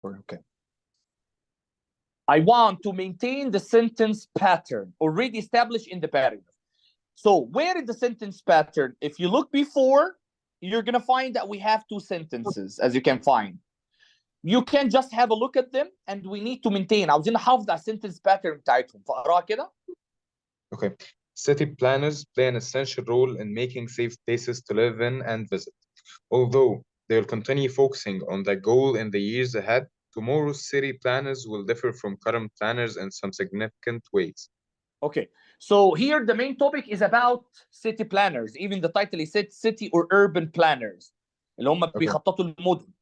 Okay. I want to maintain the sentence pattern already established in the paragraph. So where is the sentence pattern? If you look before, you're going to find that we have two sentences, as you can find. You can just have a look at them, and we need to maintain. عاوزين نحافظ على السنتنس pattern بتاعتهم. فاقراها كده. Okay. City planners play an essential role in making safe places to live in and visit. Although they'll continue focusing on that goal in the years ahead, tomorrow's city planners will differ from current planners in some significant ways. Okay, so here the main topic is about city planners. Even the title is city or urban planners اللي هم بيخططوا المدن.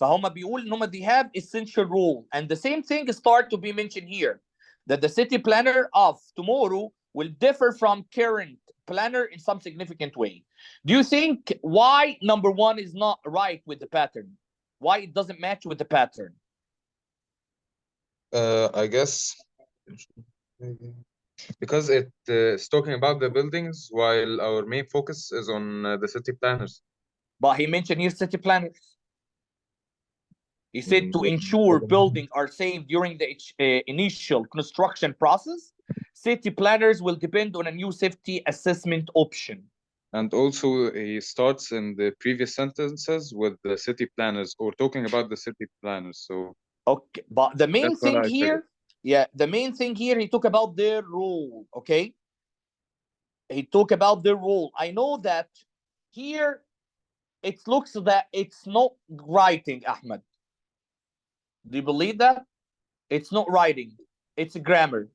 فهم بيقول ان هم they have essential role, and the same thing start to be mentioned here, that the city planner of tomorrow will differ from current planner in some significant way. Do you think why number one is not right with the pattern? Why it doesn't match with the pattern? I guess because it's talking about the buildings while our main focus is on the city planners. But he mentioned here city planners. He said to ensure buildings are safe during the initial construction process, city planners will depend on a new safety assessment option. And also he starts in the previous sentences with the city planners or talking about the city planners. So okay, but the main thing here, the main thing here, he talk about their role. Okay, he talk about their role. I know that here it looks that it's not writing, Ahmed. Do you believe that? It's not writing, it's a grammar.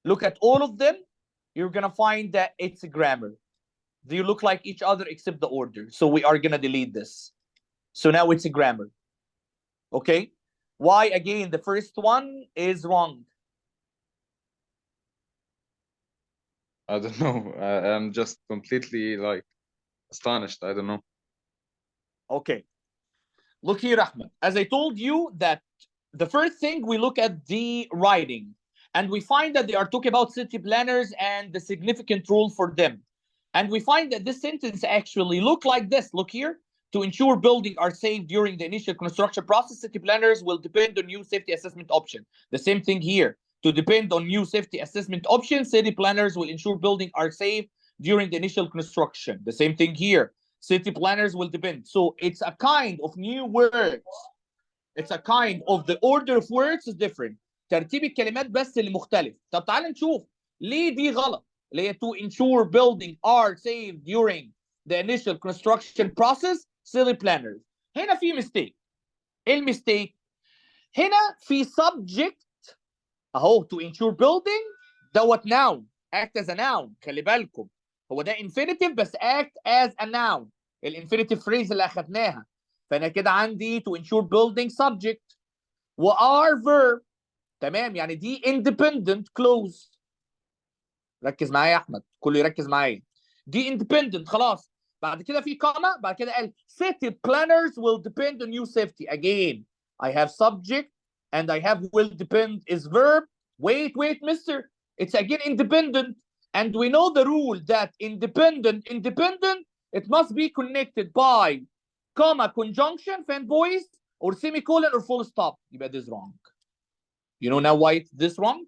Look at all of them, you're gonna find that it's a grammar. They look like each other except the order. So we are gonna delete this. So now it's a grammar. Okay? Why again the first one is wrong? I don't know. I'm just completely like astonished. I don't know. Okay. Look here, Ahmed. As I told you that the first thing we look at the writing, and we find that they are talking about city planners and the significant role for them. And we find that this sentence actually look like this. Look here. To ensure buildings are safe during the initial construction process, city planners will depend on new safety assessment option. The same thing here. To depend on new safety assessment option, city planners will ensure buildings are safe during the initial construction. The same thing here. City planners will depend. So it's a kind of new words. It's a kind of the order of words is different. ترتيب الكلمات بس اللي مختلف. طب تعال نشوف ليه دي غلط. اللي هي to ensure building are safe during the initial construction process, city planners. هنا في mistake. ايه المistake؟ هنا في subject اهو to ensure building دوت noun, act as a noun. خلي بالكم هو ده infinitive بس act as a noun. الانفينيتيف phrase اللي اخدناها. فانا كده عندي to ensure building subject و are verb. تمام، يعني دي independent clause. ركز معايا يا احمد، كله يركز معايا. دي independent خلاص. بعد كده في كوما، بعد كده قال city planners will depend on new safety. Again I have subject and I have will depend is verb. Wait mister, it's again independent, and we know the rule that independent it must be connected by comma conjunction fanboys or semicolon or full stop. يبقى this wrong. You know now why it's this wrong?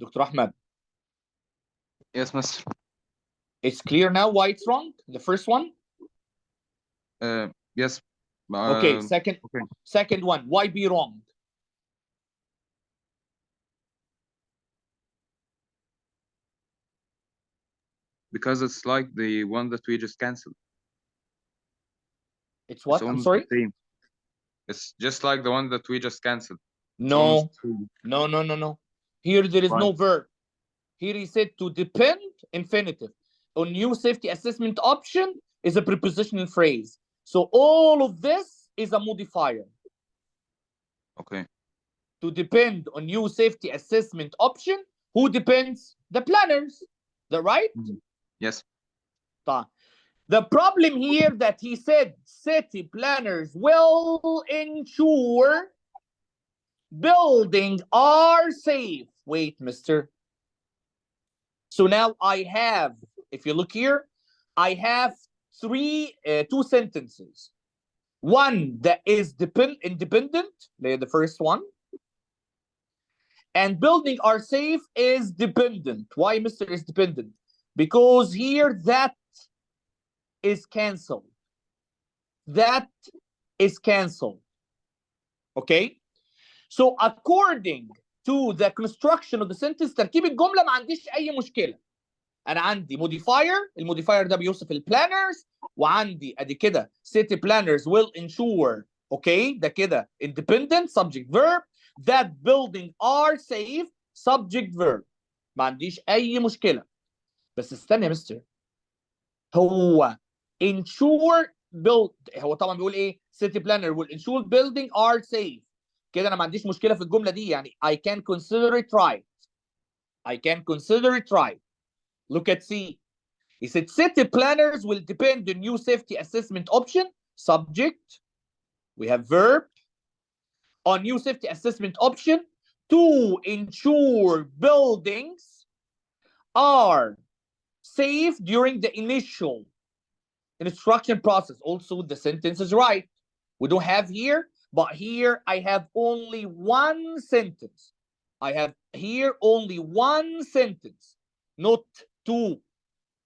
Dr. Ahmed. Yes, mister. It's clear now why it's wrong? The first one? Yes. Okay, second one. Why be wrong? Because it's like the one that we just canceled. It's what? I'm sorry? It's just like the one that we just canceled. No. Here there is no verb. Here he said to depend, infinitive. On new safety assessment option is a prepositional phrase. So all of this is a modifier. Okay. To depend on new safety assessment option, who depends? The planners. Is that right? Yes. The problem here that he said city planners will ensure buildings are safe. Wait, mister. So now I have, if you look here, I have two sentences. One that is independent, the first one, and building are safe is dependent. Why, Mr. is dependent? Because here that is canceled. That is canceled. Okay? So according to the construction of the sentence, تركيب الجملة ما عنديش أي مشكلة. أنا عندي modifier، الموديفاير ده بيوصف البلانرز، وعندي أدي كده city planners will ensure، okay، ده كده independent subject verb، that building are safe subject verb. ما عنديش أي مشكلة. بس استنى يا مستر، هو ensure build، هو طبعا بيقول ايه؟ city planner will ensure building are safe. كده انا ما عنديش مشكله في الجمله دي، يعني I can consider it right. I can consider it right. Look at C. He said city planners will depend on new safety assessment option. Subject. We have verb. On new safety assessment option to ensure buildings are safe during the initial instruction process. Also, the sentence is right. We don't have here, but here I have only one sentence. I have here only one sentence, not two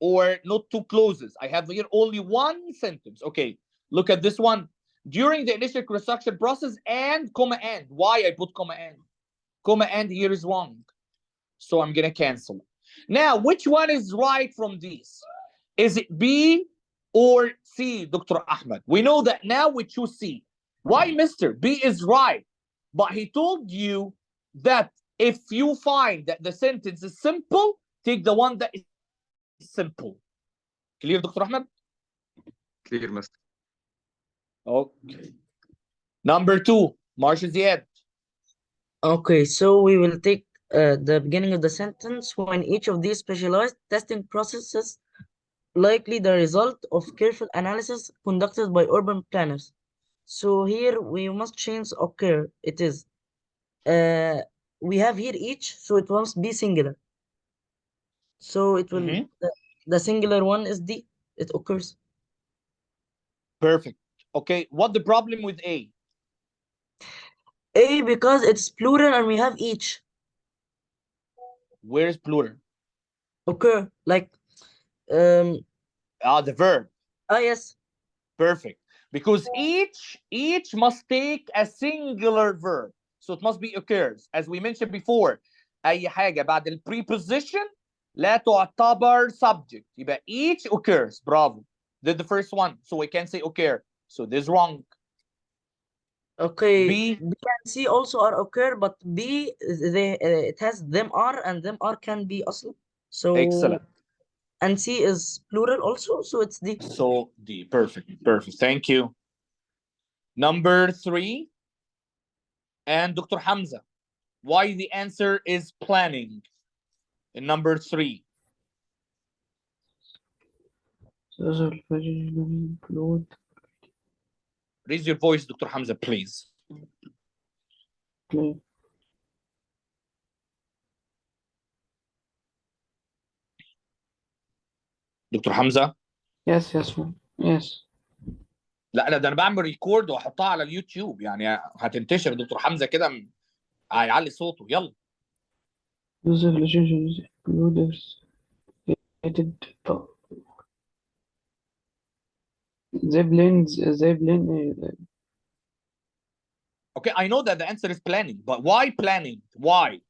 or not two clauses. I have here only one sentence. Okay, look at this one. During the initial construction process and comma and. Why I put comma and? Comma and here is wrong. So I'm going to cancel. Now, which one is right from these? Is it B or C, Dr. Ahmed? We know that now we choose C. Why, Mister? B is right. But he told you that if you find that the sentence is simple, take the one that is simple. Clear, Dr. Ahmed? Clear, Master. Okay. Number 2, Marshal Ziad. Okay, so we will take the beginning of the sentence. When each of these specialized testing processes likely the result of careful analysis conducted by urban planners. So here we must change occur. It is we have here each, so it must be singular. So it will the singular one is D. It occurs. Perfect. Okay, what the problem with A? A, because it's plural and we have each. Where's plural? Occur, like the verb. yes. Perfect. Because each must take a singular verb. So it must be occurs. As we mentioned before, أي حاجة بعد ال preposition لا تعتبر subject. يبقى each occurs. Bravo. Did the first one. So we can say occur. So this is wrong. Okay. B and C also are occur, but B it has them are and them are can be also. So excellent. And C is plural also, so it's D. So D. Perfect. Perfect. Thank you. Number 3. And Dr. Hamza. Why the answer is planning in number 3? Raise your voice, Dr. Hamza, please. Okay. دكتور حمزة. Yes, yes. لا ده انا بعمل ريكورد واحطها على اليوتيوب، يعني هتنتشر دكتور حمزة كده هيعلي صوته. يلا. Use of relationships includes related they blend. Okay, I know that the answer is planning, but why planning? Why?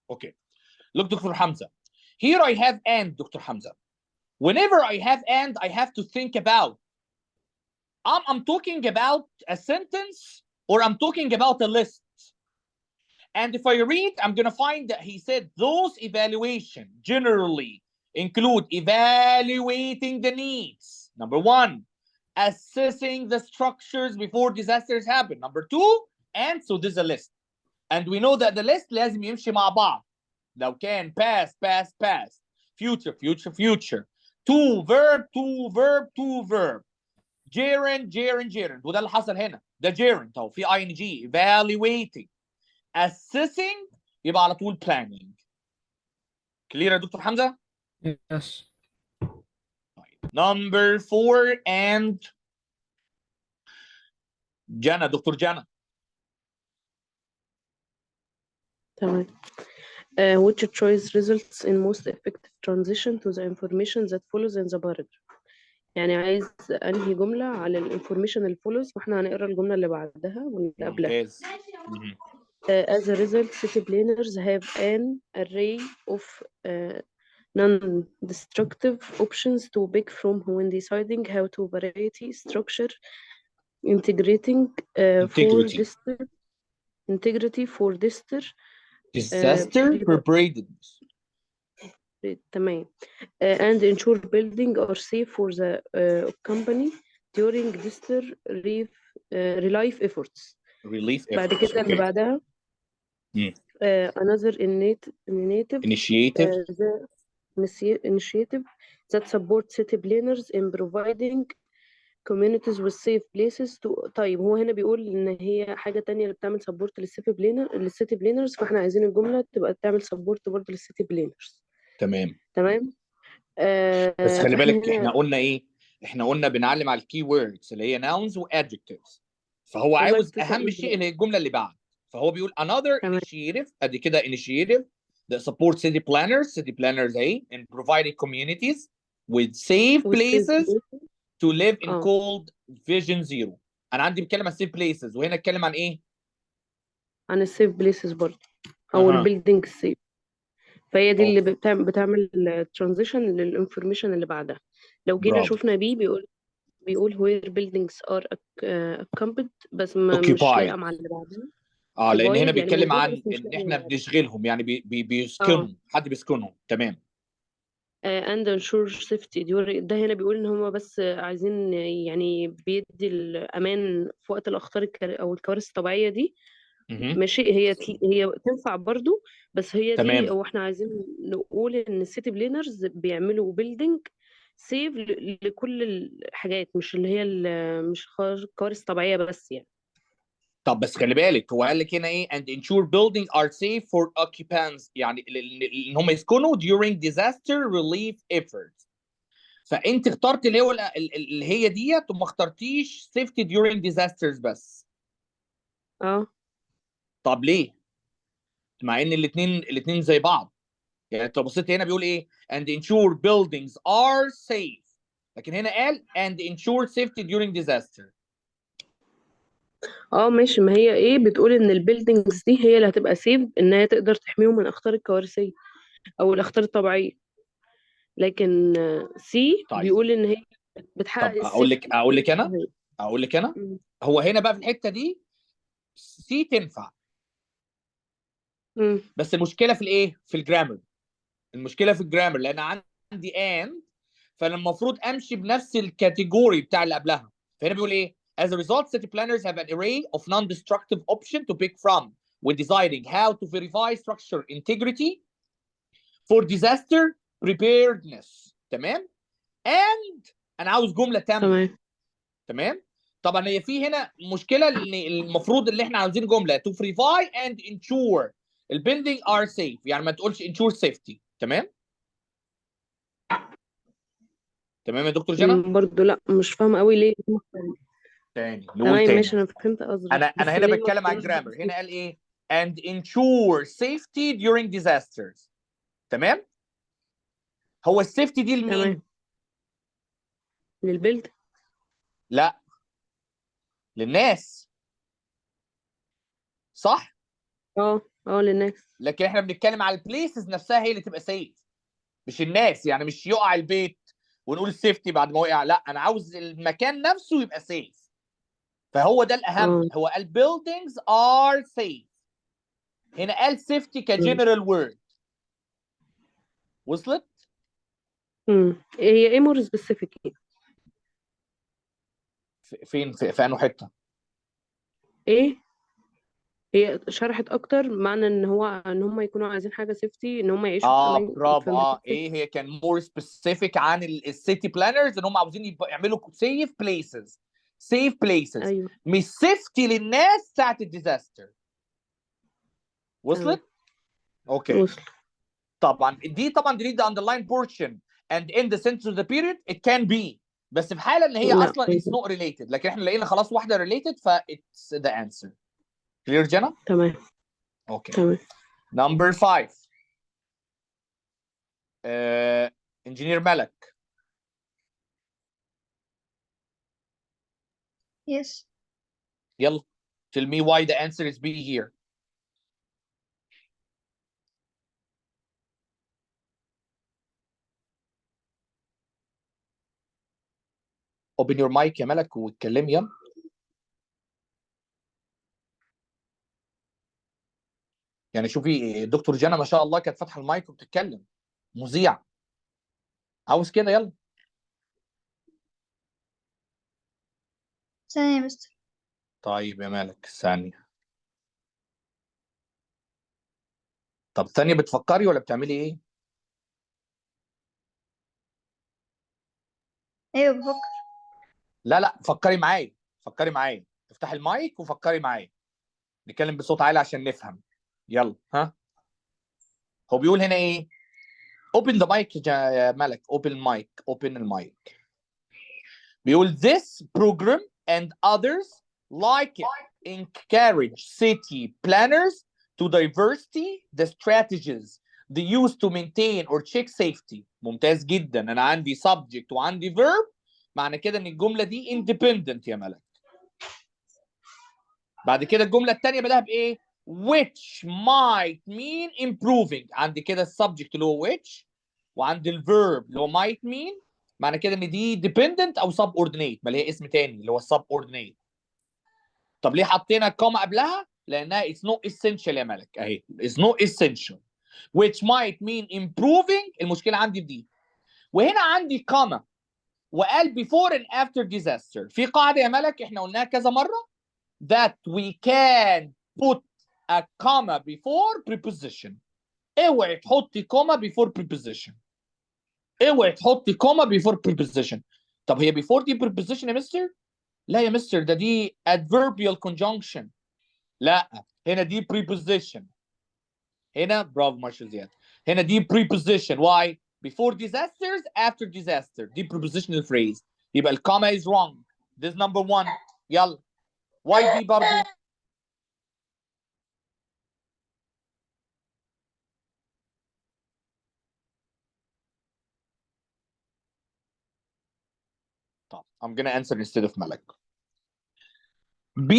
Okay, look, Dr. Hamza. Here I have and, Dr. Hamza. Whenever I have and, I have to think about, I'm talking about a sentence or I'm talking about a list. And if I read, I'm going to find that he said those evaluation generally include evaluating the needs. Number 1, assessing the structures before disasters happen. Number 2, and so there's a list. And we know that the list لازم يمشي مع بعض. لو كان past, future. To verb. Gerund. وده اللي حصل هنا. ده gerund اهو في ing evaluating. assessing يبقى على طول planning. كلير يا دكتور حمزة؟ Yes. Number 4 and جانا. دكتور جانا. تمام. Which choice results in most effective transition to the information that follows in the paragraph. يعني عايز انهي جملة على الانفورميشن اللي follows، واحنا هنقرا الجملة اللي بعدها واللي قبلها. ممتاز. As a result, city planners have an array of non-destructive options to pick from when deciding how to variety structure, integrating for district integrity for disaster preparedness. تمام. And ensure building are safe for the company during disaster relief efforts. بعد كده اللي بعدها another initiative that supports city planners in providing communities with safe places to. طيب هو هنا بيقول ان هي حاجة تانية اللي بتعمل سبورت للسيتي بلانرز، فاحنا عايزين الجملة تبقى تعمل سبورت برضه للسيتي بلانرز. تمام. بس خلي بالك هنا احنا قلنا ايه؟ احنا قلنا بنعلم على الكي ووردز اللي هي nouns و adjectives، فهو عاوز اهم شيء اللي هي الجمله اللي بعد، فهو بيقول another تمام. initiative، ادي كده initiative that supports city planners اهي in providing communities with safe places to live in cold vision zero. انا عندي بتكلم عن safe places، وهنا اتكلم عن ايه؟ عن السيف بليسز برضه او البيلدينج السيف، فهي دي اللي بتعمل ترانزيشن للانفورميشن اللي بعدها. لو جينا شفنا بيه بيقول where buildings are accompanied، بس مش لاقيه مع اللي بعدها. لان هنا يعني بيتكلم موجودة عن بس مش ان لاقيه احنا مع بنشغلهم، يعني بيسكنهم، حد بيسكنهم. تمام. and ensure safety during. ده هنا بيقول ان هم بس عايزين يعني بيدي الامان في وقت الاخطار او الكوارث الطبيعيه دي. ماشي، هي تنفع برضو، بس هي تمام. دي. واحنا عايزين نقول ان السيتي بلينرز بيعملوا بيلدينج سيف لكل الحاجات، مش اللي هي مش كوارث طبيعيه بس يعني. طب بس خلي بالك هو قال لك هنا ايه and ensure buildings are safe for occupants، يعني ان هم يسكنوا during disaster relief efforts. فانت اخترت اللي هو اللي هي ديت، وما اخترتيش safety during disasters بس. طب ليه؟ مع ان الاثنين زي بعض. يعني انت بصيت هنا بيقول ايه and ensure buildings are safe، لكن هنا قال and ensure safety during disaster. ماشي، ما هي ايه بتقول ان البيلدينجز دي هي اللي هتبقى سيف، ان هي تقدر تحميهم من الاخطار الكوارثيه او الاخطار الطبيعيه، لكن سي بيقول ان هي بتحقق طب اقول لك انا هو هنا بقى في الحته دي سي تنفع، بس المشكله في الايه؟ في الجرامر. المشكله في الجرامر لان عندي and، فانا المفروض امشي بنفس الكاتيجوري بتاع اللي قبلها. فهنا بيقول ايه as a result city planners have an array of non-destructive options to pick from when deciding how to verify structure integrity for disaster preparedness. تمام. and انا عاوز جمله تامه. تمام. طبعا هي في هنا مشكله، ان المفروض اللي احنا عاوزين جمله to verify and ensure البيلدينج are safe، يعني ما تقولش ensure safety. تمام. تمام يا دكتور جنى؟ برضو لا، مش فاهمه قوي ليه. تاني نقول تمام تاني. ماشي، انا فهمت قصدك. انا هنا بتكلم عن الجرامر. هنا قال ايه and ensure safety during disasters. تمام. هو السيفتي دي لمين؟ تمام. للبيلد؟ لا، للناس. صح؟ للناس. لكن احنا بنتكلم على البليسز نفسها هي اللي تبقى سيف، مش الناس. يعني مش يقع البيت ونقول السيفتي بعد ما وقع، لا، انا عاوز المكان نفسه يبقى سيف. فهو ده الاهم. هو قال buildings are safe، هنا قال safety كجنرال وورد. وصلت؟ هي ايه مور سبيسيفيك؟ فين في انه حته؟ ايه هي شرحت اكتر معنى ان هم يكونوا عايزين حاجه سيفتي، ان هم يعيشوا في امان. برافو. ايه هي كان مور سبيسيفيك عن السيتي بلانرز، ان هم عاوزين يعملوا سيف بليسز. سيف بليسز. أيوة. مش سيفتي للناس ساعه الديزاستر. وصلت؟ اوكي. وصل. طبعا دي طبعا delete the underline portion and end the sentence of the period it can be، بس في حاله ان هي لا. اصلا it's not related، لكن احنا لقينا خلاص واحده related ف it's the answer. clear جنى؟ تمام. اوكي. تمام. number 5 engineer ملك. Yes. يلا tell me why the answer is B here. open your mic يا ملك واتكلمي يلا. يعني شوفي دكتور جنى ما شاء الله كانت فاتحه المايك وبتتكلم، مذيع. عاوز كده يلا. ثانية يا مستر. طيب يا مالك ثانية. طب ثانية بتفكري ولا بتعملي ايه؟ أيوة بفكر. لا فكري معايا، فكري معايا، افتحي المايك وفكري معايا. نتكلم بصوت عالي عشان نفهم. يلا ها. هو بيقول هنا ايه؟ open the mic يا مالك، open mic، open المايك. بيقول this program and others like it encourage city planners to diversity the strategies they use to maintain or check safety. ممتاز جدا. انا عندي subject وعندي verb، معنى كده ان الجمله دي independent يا ملك. بعد كده الجمله الثانيه بداها بايه؟ which might mean improving. عندي كده السبجكت اللي هو which، وعندي الفيرب اللي هو might mean، معنى كده ان دي dependent او subordinate، ما ليها اسم تاني اللي هو subordinate. طب ليه حطينا الكوما قبلها؟ لانها it's not essential يا ملك اهي، it's not essential which might mean improving. المشكله عندي في دي. وهنا عندي كوما وقال before and after disaster. في قاعده يا ملك احنا قلناها كذا مره that we can put a comma before preposition. اوعي تحطي كوما before preposition. اوعي تحطي كوما before preposition. طب هي before دي preposition يا مستر؟ لا يا مستر، دي adverbial conjunction. لا هنا دي preposition. هنا برافو مارشال زياد. هنا دي preposition. Why? Before disasters, after disaster. دي prepositional phrase. يبقى الكوما is wrong. This is number 1. يلا. Why دي برضو؟ I'm gonna answer instead of Malak. B,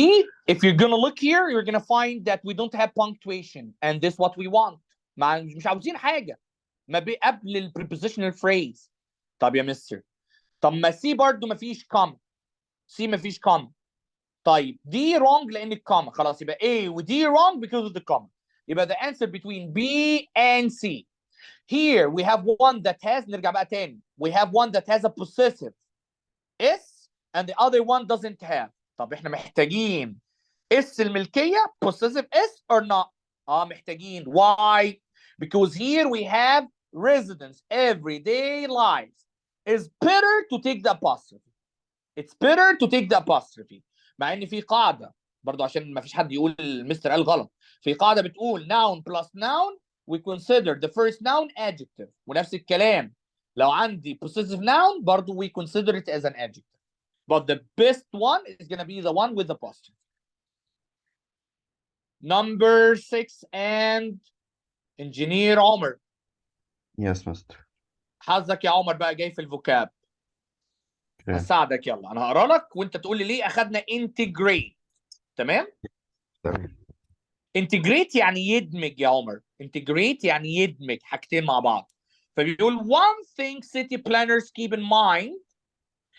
if you're gonna look here, you're gonna find that we don't have punctuation, and this is what we want. مش عاوزين حاجة ما قبل ال prepositional phrase. طب يا مستر، طب ما C برضه ما فيش comma. C ما فيش comma. طيب D wrong لأن الكوما. خلاص يبقى A و D wrong because of the comma. يبقى the answer between B and C. Here we have one that has، نرجع بقى تاني. We have one that has a possessive S and the other one doesn't have. طب احنا محتاجين اس الملكيه possessive S or not؟ محتاجين. Why? Because here we have residence everyday lives. It's better to take the apostrophe. It's better to take the apostrophe. مع ان في قاعده برضو عشان ما فيش حد يقول المستر قال غلط. في قاعده بتقول noun plus noun we consider the first noun adjective. ونفس الكلام لو عندي possessive noun برضو we consider it as an adjective. But the best one is going to be the one with the apostrophe. Number 6 and engineer عمر. Yes, master. حظك يا عمر بقى جاي في الفوكاب. Okay. هساعدك. يلا انا هقرا لك وانت تقول لي ليه اخذنا integrate. تمام؟ تمام. integrate يعني يدمج يا عمر. integrate يعني يدمج حاجتين مع بعض. فبيقول one thing city planners keep in mind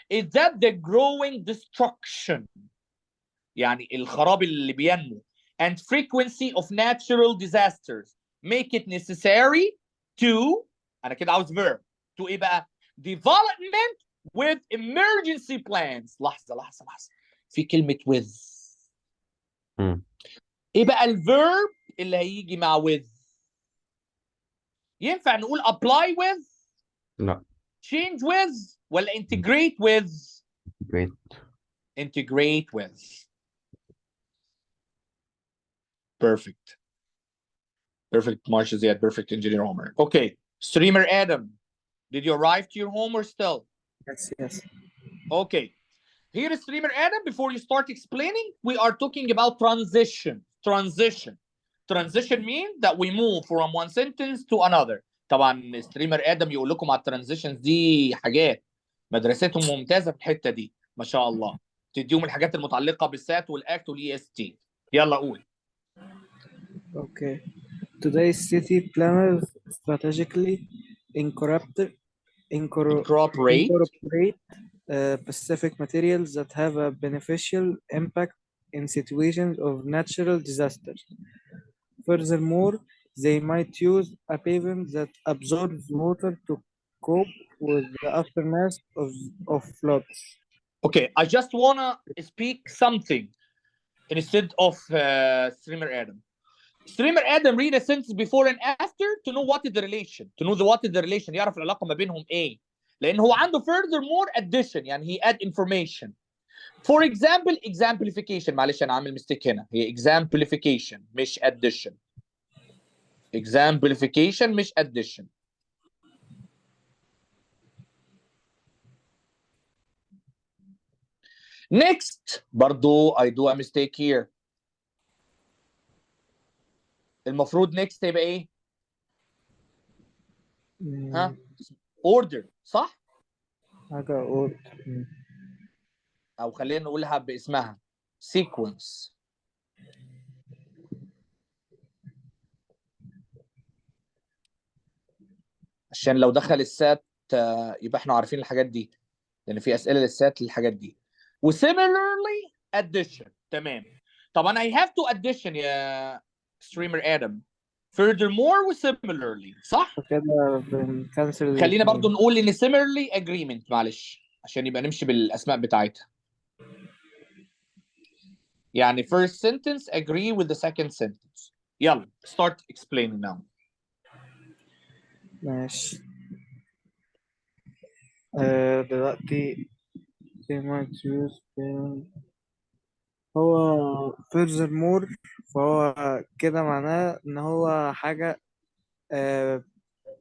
is that the growing destruction، يعني الخراب اللي بينمو، and frequency of natural disasters make it necessary to، انا كده عاوز verb to ايه بقى؟ development with emergency plans. لحظة في كلمة with. ايه بقى الفيرب اللي هيجي مع with؟ ينفع نقول apply with؟ لا. change with ولا integrate with؟ Great. integrate with. Perfect. Perfect March Ziad, perfect Engineer Homer. Okay, Streamer Adam, did you arrive to your home or still? Yes, yes. Okay. Here is Streamer Adam. Before you start explaining, we are talking about transition. Transition means that we move from one sentence to another. طبعا Streamer Adam يقول لكم على الترانزيشنز دي حاجات مدرستهم ممتازه في الحته دي ما شاء الله. تديهم الحاجات المتعلقه بالسات والاكت والاي اس تي. يلا قول. Okay. Today's city planners strategically incorporate specific materials that have a beneficial impact in situations of natural disasters. Furthermore, they might use a pavement that absorbs water to cope with the aftermath of floods. Okay, I just wanna speak something instead of Streamer Adam. Streamer Adam read a sentence before and after to know what is the relation. يعرف العلاقة ما بينهم ايه. لأن هو عنده furthermore addition يعني he add information. For example, exemplification. معلش أنا عامل mistake هنا. هي exemplification مش addition. Exemplification مش addition. Next برضو I do a mistake here. المفروض next يبقى ايه؟ ها؟ order صح؟ حاجة order. او خلينا نقولها باسمها sequence. عشان لو دخل السات يبقى احنا عارفين الحاجات دي لان في اسئله للسات للحاجات دي. وسيميلرلي addition. تمام. طبعا I have to addition يا streamer Adam. Furthermore وsimilarly صح؟ كده بنكنسل. خلينا برضو نقول ان similarly agreement معلش عشان يبقى نمشي بالاسماء بتاعتها. يعني first sentence agree with the second sentence. يلا start explaining now. ماشي. دلوقتي هو furthermore فهو كده معناه ان هو حاجة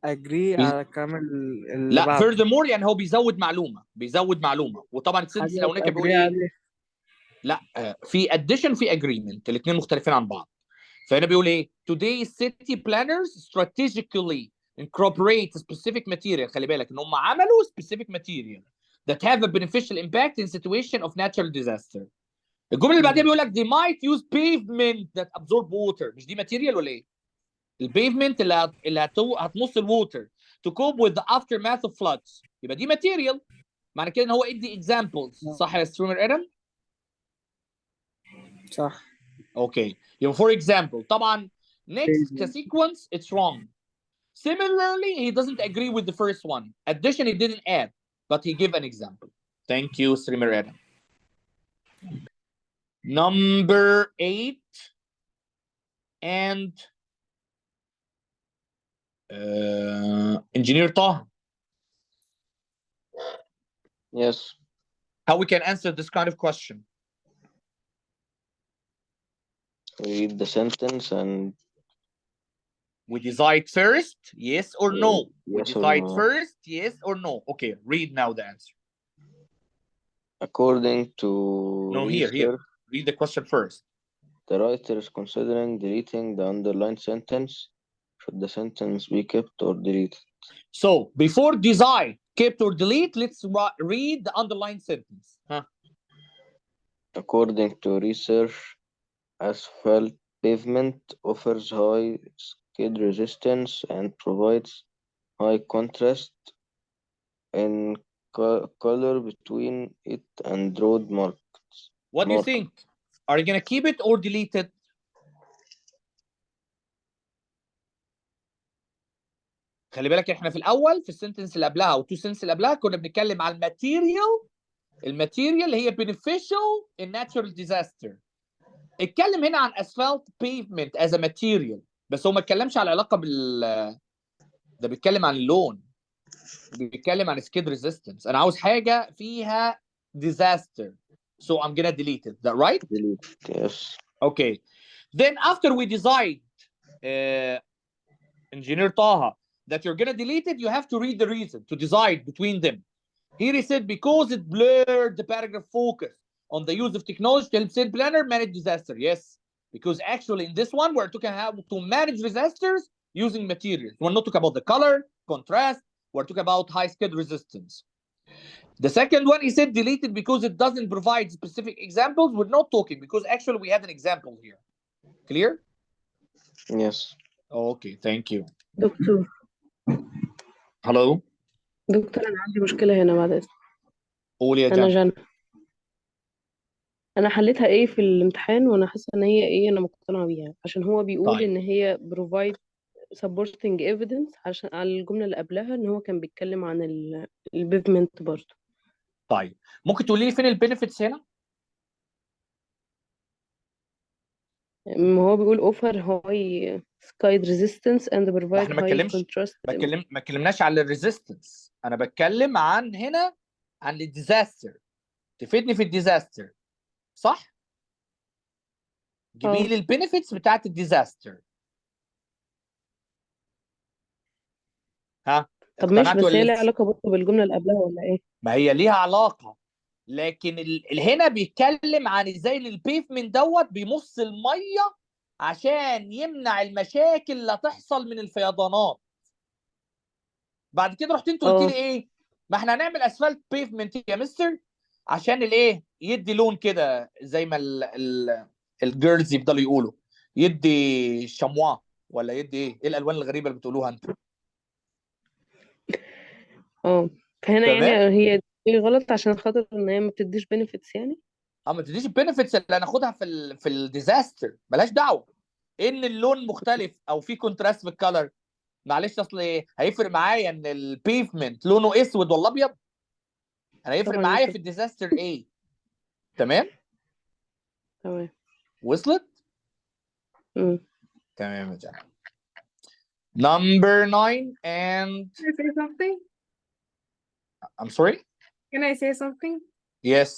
agree على الكلام اللي لا بعده. furthermore يعني هو بيزود معلومه وطبعا السنتنس لو نكتب بيقول ايه؟ لا في addition في agreement الاثنين مختلفين عن بعض. فهنا بيقول ايه؟ Today's city planners strategically incorporate specific material. خلي بالك ان هم عملوا specific material that have a beneficial impact in situation of natural disaster. الجمله اللي بعديها بيقول لك they might use pavement that absorb water. مش دي material ولا ايه؟ البيفمنت اللي هتمص الووتر to cope with the aftermath of floods. يبقى دي material. معنى كده ان هو ادي examples. صح يا سترومر ادم؟ صح. اوكي. يبقى for example طبعا next كsequence it's wrong. Similarly he doesn't agree with the first one. Addition he didn't add but he gave an example. Thank you streamer Adam. Number 8 and Engineer Taha. Yes. How we can answer this kind of question? Read the sentence and we decide first, yes or no? Yes we or decide no. first, yes or no? Okay, read now the answer. According to No, here. Read the question first. The writer is considering deleting the underlined sentence. Should the sentence be kept or deleted? So, before decide, kept or delete, let's read the underlined sentence. According to research, asphalt pavement offers high skid resistance and provides high contrast in color between it and road markings. What do you think? Are you going to keep it or delete it? خلي بالك احنا في الاول في السنتنس اللي قبلها والتو سنتنس اللي قبلها كنا بنتكلم على الماتيريال هي beneficial in natural disaster. اتكلم هنا عن asphalt pavement as a material بس هو ما اتكلمش على العلاقه ده بيتكلم عن اللون بيتكلم عن skid resistance. انا عاوز حاجه فيها disaster so I'm gonna delete it. That right? Delete. Yes. Okay. Then after we decide Engineer Taha, that you're going to delete it, you have to read the reason to decide between them. Here he said, because it blurred the paragraph focus on the use of technology to help safe planner manage disaster. Yes, because actually in this one, we're talking how to manage disasters using materials. We're not talking about the color, contrast. We're talking about high skid resistance. The second one, he said, deleted because it doesn't provide specific examples. We're not talking because actually we had an example here. Clear? Yes. Okay, thank you. دكتور Hello. دكتور أنا عندي مشكلة هنا بعد إذنك. قول يا أنا جان. جنى أنا حليتها إيه في الامتحان وأنا حاسة إن هي إيه أنا مقتنعة بيها عشان هو بيقول طيب. إن هي provide supporting evidence عشان على الجملة اللي قبلها إن هو كان بيتكلم عن البيفمنت برضه. طيب ممكن تقولي لي فين البينفيتس هنا؟ ما هو بيقول offer high skid resistance and ما provide احنا high contrast. ما اتكلمناش على الريزيستنس، انا بتكلم عن هنا عن الديزاستر. تفيدني في الديزاستر صح؟ جيبي لي البينفيتس بتاعت الديزاستر. ها طب ماشي، اقتنعت بس ولا هي ليها لسه؟ علاقة برضه بالجملة اللي قبلها ولا إيه؟ ما هي ليها علاقه، لكن هنا بيتكلم عن ازاي البيفمنت دوت بيمص الميه عشان يمنع المشاكل اللي تحصل من الفيضانات. بعد كده رحت انت قلت لي ايه؟ ما احنا هنعمل اسفلت بيفمنت يا مستر عشان الايه؟ يدي لون كده زي ما الجيرلز يفضلوا يقولوا، يدي شموا ولا يدي ايه؟ ايه الالوان الغريبه اللي بتقولوها انتوا؟ فهنا تمام؟ يعني هي دي غلط عشان خاطر ان هي ما بتديش بنفيتس يعني. ما تديش البينفيتس اللي هناخدها في الديزاستر، ملهاش دعوه ان اللون مختلف او في كونتراست في الكالر. معلش اصل ايه هيفرق معايا ان البيفمنت لونه اسود ولا ابيض؟ انا هيفرق طبعا معايا يفرق. في الديزاستر ايه؟ تمام؟ تمام. وصلت؟ Mm. تمام يا جماعه. Number 9 and Can I say something? I'm sorry? Can I say something? Yes.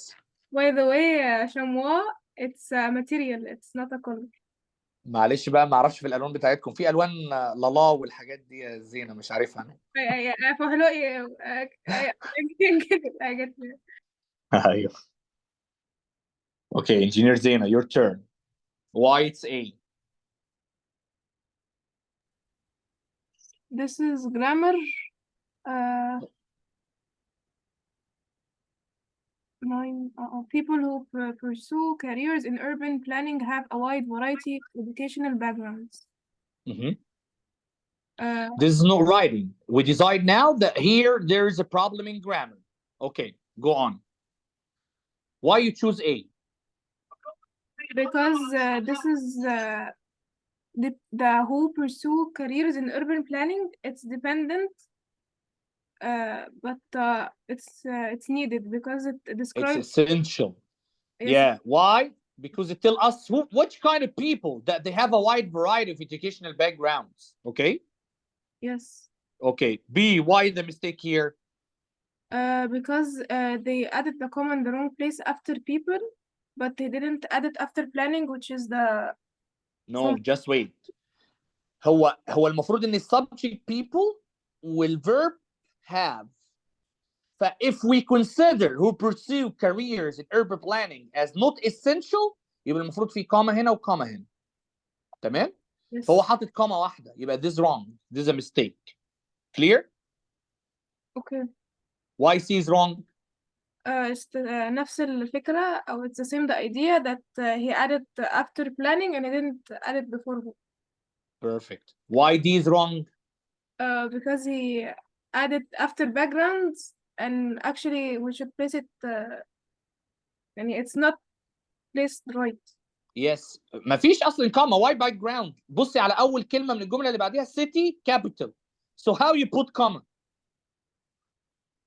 By the way, chamois, it's a material, it's not a color. معلش بقى ما اعرفش في الالوان بتاعتكم في الوان لالا والحاجات دي زينه مش عارفها انا. I get it. ايوه. Okay, engineer Zena, your turn. Why it's A? This is grammar. People who pursue careers in urban planning have a wide variety of educational backgrounds. Mm-hmm. This is not writing. We decide now that here there is a problem in grammar. Okay, go on. Why you choose A? Because this is the who pursue careers in urban planning. It's dependent, but it's needed because it describes. It's essential. Yes. Yeah. Why? Because it tells us which kind of people that they have a wide variety of educational backgrounds. Okay. Yes. Okay. B. Why the mistake here? Because they added the comma in the wrong place after people, but they didn't add it after planning, which is the. No, just wait. هو المفروض ان subject people والverb have. if we consider who pursue careers in urban planning as not essential يبقى المفروض في comma هنا وكوما هنا. تمام؟ Yes. فهو حاطط comma واحدة يبقى this wrong. This is a mistake. Clear? Okay. Why C is wrong? نفس الفكرة أو it's the same the idea that he added after planning and he didn't add it before. Perfect. Why D is wrong? Because he added after backgrounds and actually we should place it يعني it's not placed right. Yes. مفيش أصلا comma. Why background? بصي على أول كلمة من الجملة اللي بعديها city capital. So how you put comma?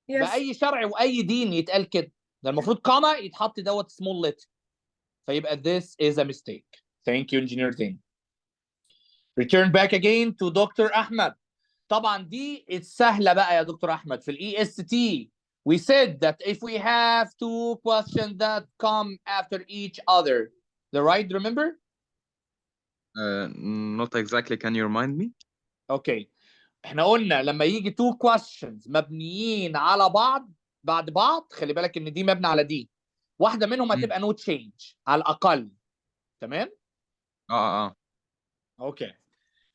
Yes. بأي شرع وأي دين يتقال كده. ده المفروض comma يتحط دوت small letter. فيبقى this is a mistake. Thank you, Engineer Zain. Return back again to Dr. Ahmed. طبعا دي سهلة بقى يا دكتور أحمد في ال EST. We said that if we have two questions that come after each other, the right, remember? Not exactly. Can you remind me? اوكي، احنا قلنا لما يجي two questions مبنيين على بعض بعد بعض، خلي بالك ان دي مبني على دي، واحده منهم هتبقى no change على الاقل. تمام. اوكي،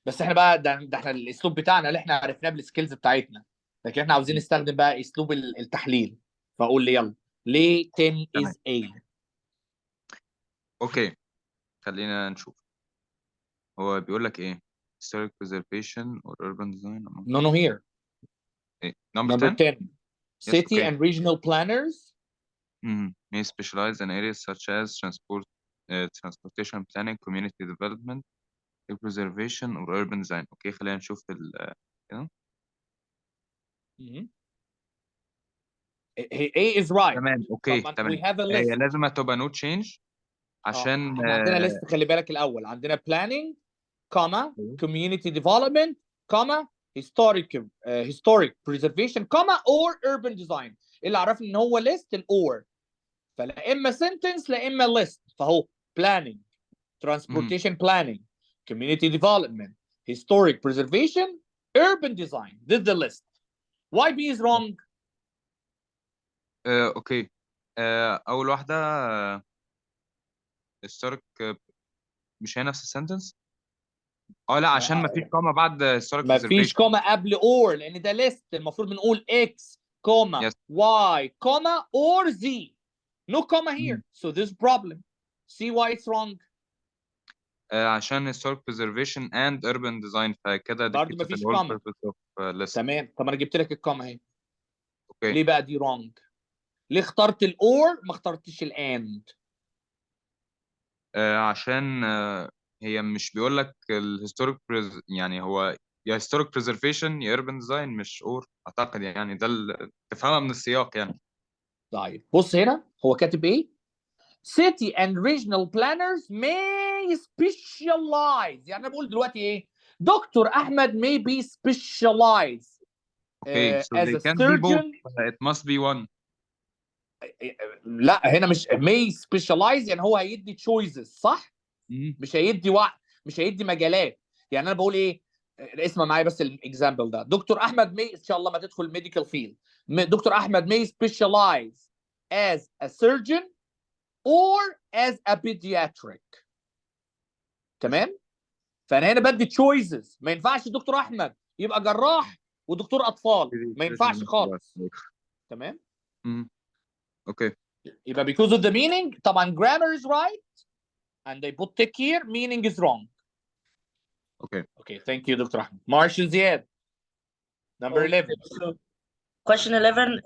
بس احنا بقى ده احنا الاسلوب بتاعنا اللي احنا عرفناه بالسكيلز بتاعتنا، لكن احنا عاوزين نستخدم بقى اسلوب التحليل. فاقول لي يلا، ليه 10 تمام. is A؟ اوكي، خلينا نشوف. هو بيقول لك ايه؟ historic preservation or urban design No here. إيه؟ number Number 10. 10. Yes, City okay. and regional planners May specialize in areas such as transportation planning, community development, preservation or urban design. اوكي، خلينا نشوف كده. A is right. تمام، اوكي طبعا تمام. we have a هي list. لازم تبقى no change عشان احنا عندنا ليست، خلي بالك الاول عندنا planning comma community development comma historic preservation comma or urban design. اللي عرفني ان هو list or، فلا اما sentence لا اما list. فهو planning transportation planning community development historic preservation urban design. This is the list. Why B is wrong? اوكي. اول واحده historic مش هي نفس السنتنس؟ لا، عشان ما فيش كوما بعد historic ما فيش preservation. كوما قبل اور، لان ده ليست المفروض بنقول x كوما Yes. y كوما or z. No comma here. So this problem. See why it's wrong. عشان historic preservation and urban design، فكده برضه defeated the مفيش whole comma. purpose of list. تمام. طب انا جبت لك الكوما اهي. اوكي. ليه بقى دي wrong؟ ليه اخترت الاور ما اخترتش الاند؟ عشان هي مش بيقول لك الهيستوريك يعني هو يا historic preservation يا urban design، مش اور اعتقد، يعني ده تفهمها من السياق يعني. طيب بص هنا هو كاتب ايه؟ City and regional planners may specialize. يعني انا بقول دلوقتي ايه؟ دكتور احمد may be specialized اوكي. So as they a can't be both. surgeon. It must be one. لا هنا مش may specialize، يعني هو هيدي choices صح؟ مش هيدي مش هيدي مجالات. يعني انا بقول ايه؟ اسمع معايا بس الاكزامبل ده. دكتور احمد may ان شاء الله ما تدخل ميديكال فيلد، دكتور احمد may specialize as a surgeon or as a pediatric. تمام؟ فانا هنا بدي choices. ما ينفعش دكتور احمد يبقى جراح ودكتور اطفال، ما ينفعش خالص. تمام؟ اوكي. يبقى because of the meaning طبعا grammar is right and they put tick here, meaning is wrong. Okay, thank you Dr. Ahmed. Marshall Ziad, number 11. So question 11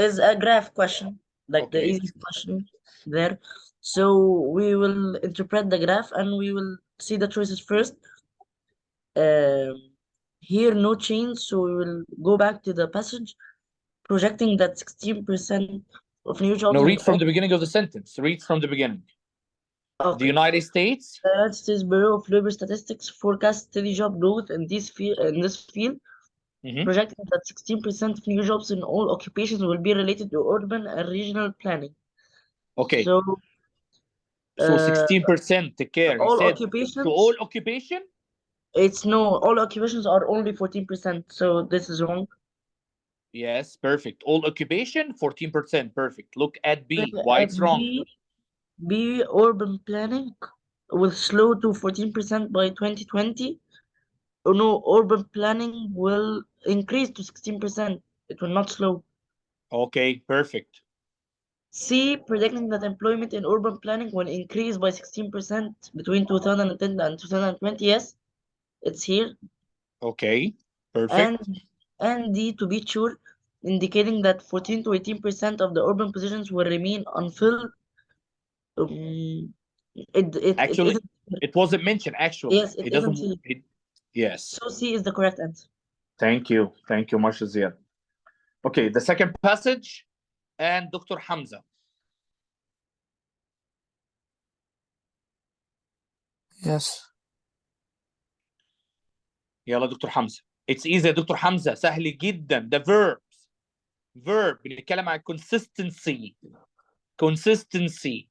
is a graph question, like the Okay. easiest question there. So we will interpret the graph and we will see the choices first. Here no change, so we will go back to the passage, projecting that 16% of new jobs No, in read from the beginning of the sentence. Read from the beginning. Okay. The United States. The United States Bureau of Labor Statistics forecasts steady job growth in this field, projecting that 16% of new jobs in all occupations will be related to urban and regional planning. Okay. So 16% take care. He all said occupations, to all occupation? It's no, all occupations are only 14%, so this is wrong. Yes, perfect. All occupation, 14%. Perfect. Look at B. Why it's wrong? B, urban planning will slow to 14% by 2020. Oh, no, urban planning will increase to 16%. It will not slow. Okay, perfect. C, predicting that employment in urban planning will increase by 16% between 2010 and 2020. Yes, it's here. Okay, perfect. And D, to be sure, indicating that 14 to 18% of the urban positions will remain unfilled. Actually, it wasn't mentioned. Actually, yes, it doesn't. Yes. So C is the correct answer. Thank you, Marshal Ziad. Okay, the second passage, and Dr. Hamza. Yes. يلا دكتور حمزة. It's easy يا دكتور حمزة، سهل جدا. The verbs. Verb بنتكلم عن consistency.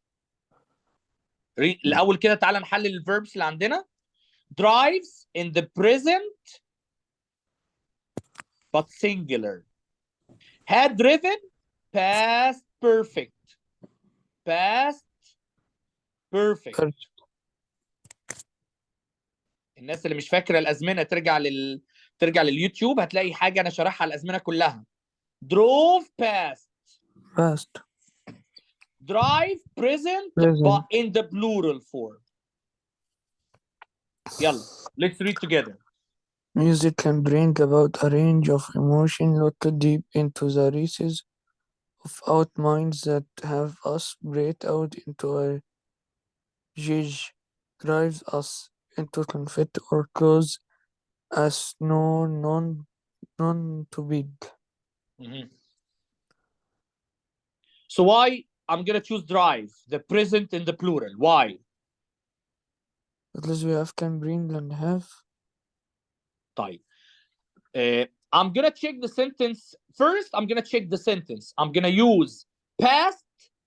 الأول كده تعالى نحلل الverbs اللي عندنا. Drives in the present but singular. Had driven, past perfect. Past perfect. الناس اللي مش فاكره الازمنه ترجع لليوتيوب، هتلاقي حاجه انا شارحها على الازمنه كلها. drove past. drive present but in the plural form. يلا let's read together. Music can bring about a range of emotion looked deep into the recesses of our minds that have us breathe out into a judge, drives us into conflict or cause us none too big. So why I'm gonna choose drive, the present in the plural. Why? Because we have can bring and have. طيب. I'm gonna check the sentence first. I'm gonna check the sentence. I'm gonna use past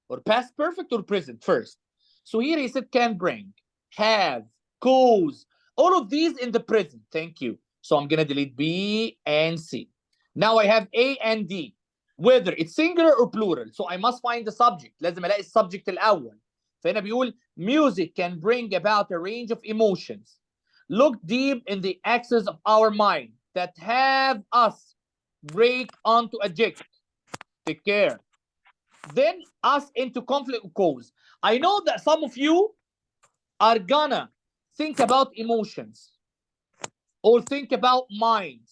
or past perfect or present first. So here he said can bring, have, cause, all of these in the present. Thank you. So I'm gonna delete B and C. Now I have A and D, whether it's singular or plural. So I must find the subject. لازم الاقي السبجكت الأول. فهنا بيقول music can bring about a range of emotions. Look deep in the axis of our mind that have us break onto a jig. Take care. Then us into conflict cause. I know that some of you are gonna think about emotions or think about minds.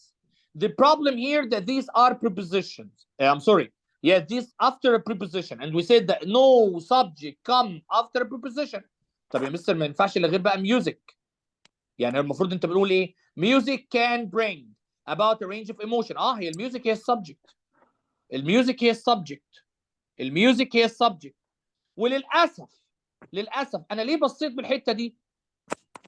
The problem here that these are prepositions. I'm sorry. Yeah, these after a preposition. And we said that no subject come after a preposition. طب يا مستر ما ينفعش الا غير بقى music. يعني المفروض انت بتقول ايه؟ music can bring about a range of emotion. هي الميوزك هي السبجكت. الميوزك هي السبجكت. الميوزك هي السبجكت. للاسف انا ليه بصيت بالحته دي؟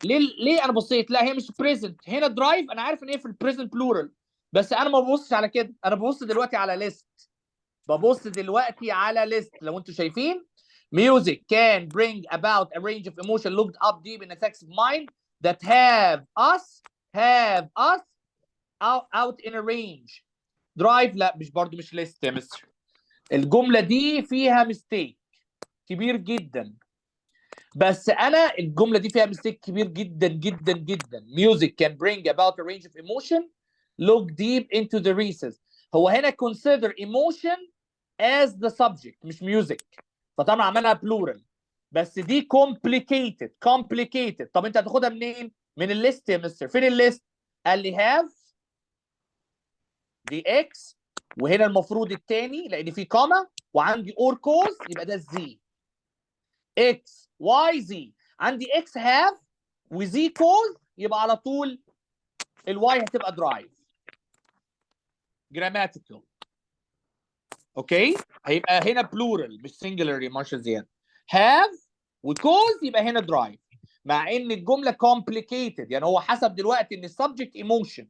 ليه انا بصيت؟ لا هي مش بريزنت، هنا درايف انا عارف ان هي في البريزنت بلورال، بس انا ما ببصش على كده، انا ببص دلوقتي على ليست. لو انتوا شايفين music can bring about a range of emotion looked up deep in a sex of mind that have us out in a range. drive لا مش ليست يا مستر. الجمله دي فيها ميستيك كبير جدا، بس انا الجمله دي فيها ميستيك كبير جدا جدا جدا. music can bring about a range of emotion look deep into the recesses. هو هنا consider emotion as the subject مش music، فطبعا عملها plural، بس دي complicated. طب انت هتاخدها منين؟ من الليست يا مستر. فين الليست؟ قال لي have دي x، وهنا المفروض الثاني لان في كوما وعندي اور كوز يبقى ده الزي. x y z، عندي x have وزي كوز يبقى على طول الواي هتبقى درايف. جراماتيكال. اوكي، هيبقى هنا بلورال مش سنجلر يا مارشال زياد. have وكوز يبقى هنا درايف، مع ان الجمله complicated. يعني هو حسب دلوقتي ان السبجكت emotion.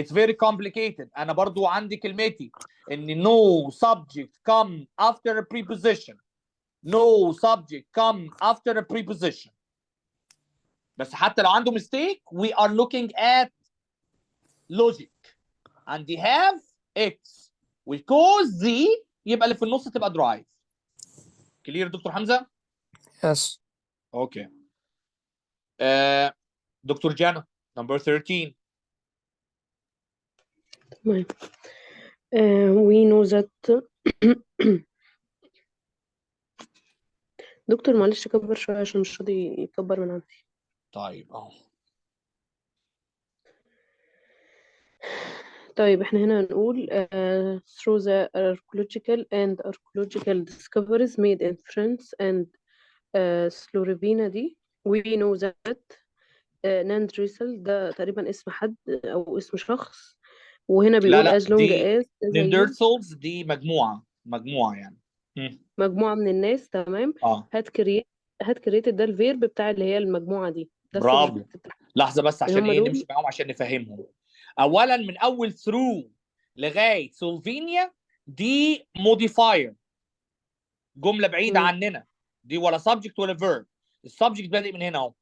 It's very complicated. انا برضو عندي كلمتي ان no subject come after a preposition. No subject come after a preposition. بس حتى لو عنده mistake we are looking at logic. عندي have x وcause z يبقى اللي في النص تبقى drive. كلير دكتور حمزة؟ Yes. اوكي. دكتور جانا number 13. تمام. we know that دكتور معلش كبر شوية عشان مش راضي يكبر من عندي. طيب طيب احنا هنا هنقول through the archaeological discoveries made in France and Slovenia دي we know that ناند ريسل ده تقريبا اسم حد او اسم شخص، وهنا بيقول لا as long دي as كذا يوم. نيندرتالز دي مجموعة يعني. مجموعة من الناس. تمام. هات كرييتد ده الفيرب بتاع اللي هي المجموعة دي. ده برافو. لحظة بس عشان ايه نمشي معاهم عشان نفهمهم. اولا من اول through لغاية سلوفينيا دي موديفاير، جملة بعيدة عننا دي، ولا subject ولا verb. السبجكت بادئ من هنا اهو.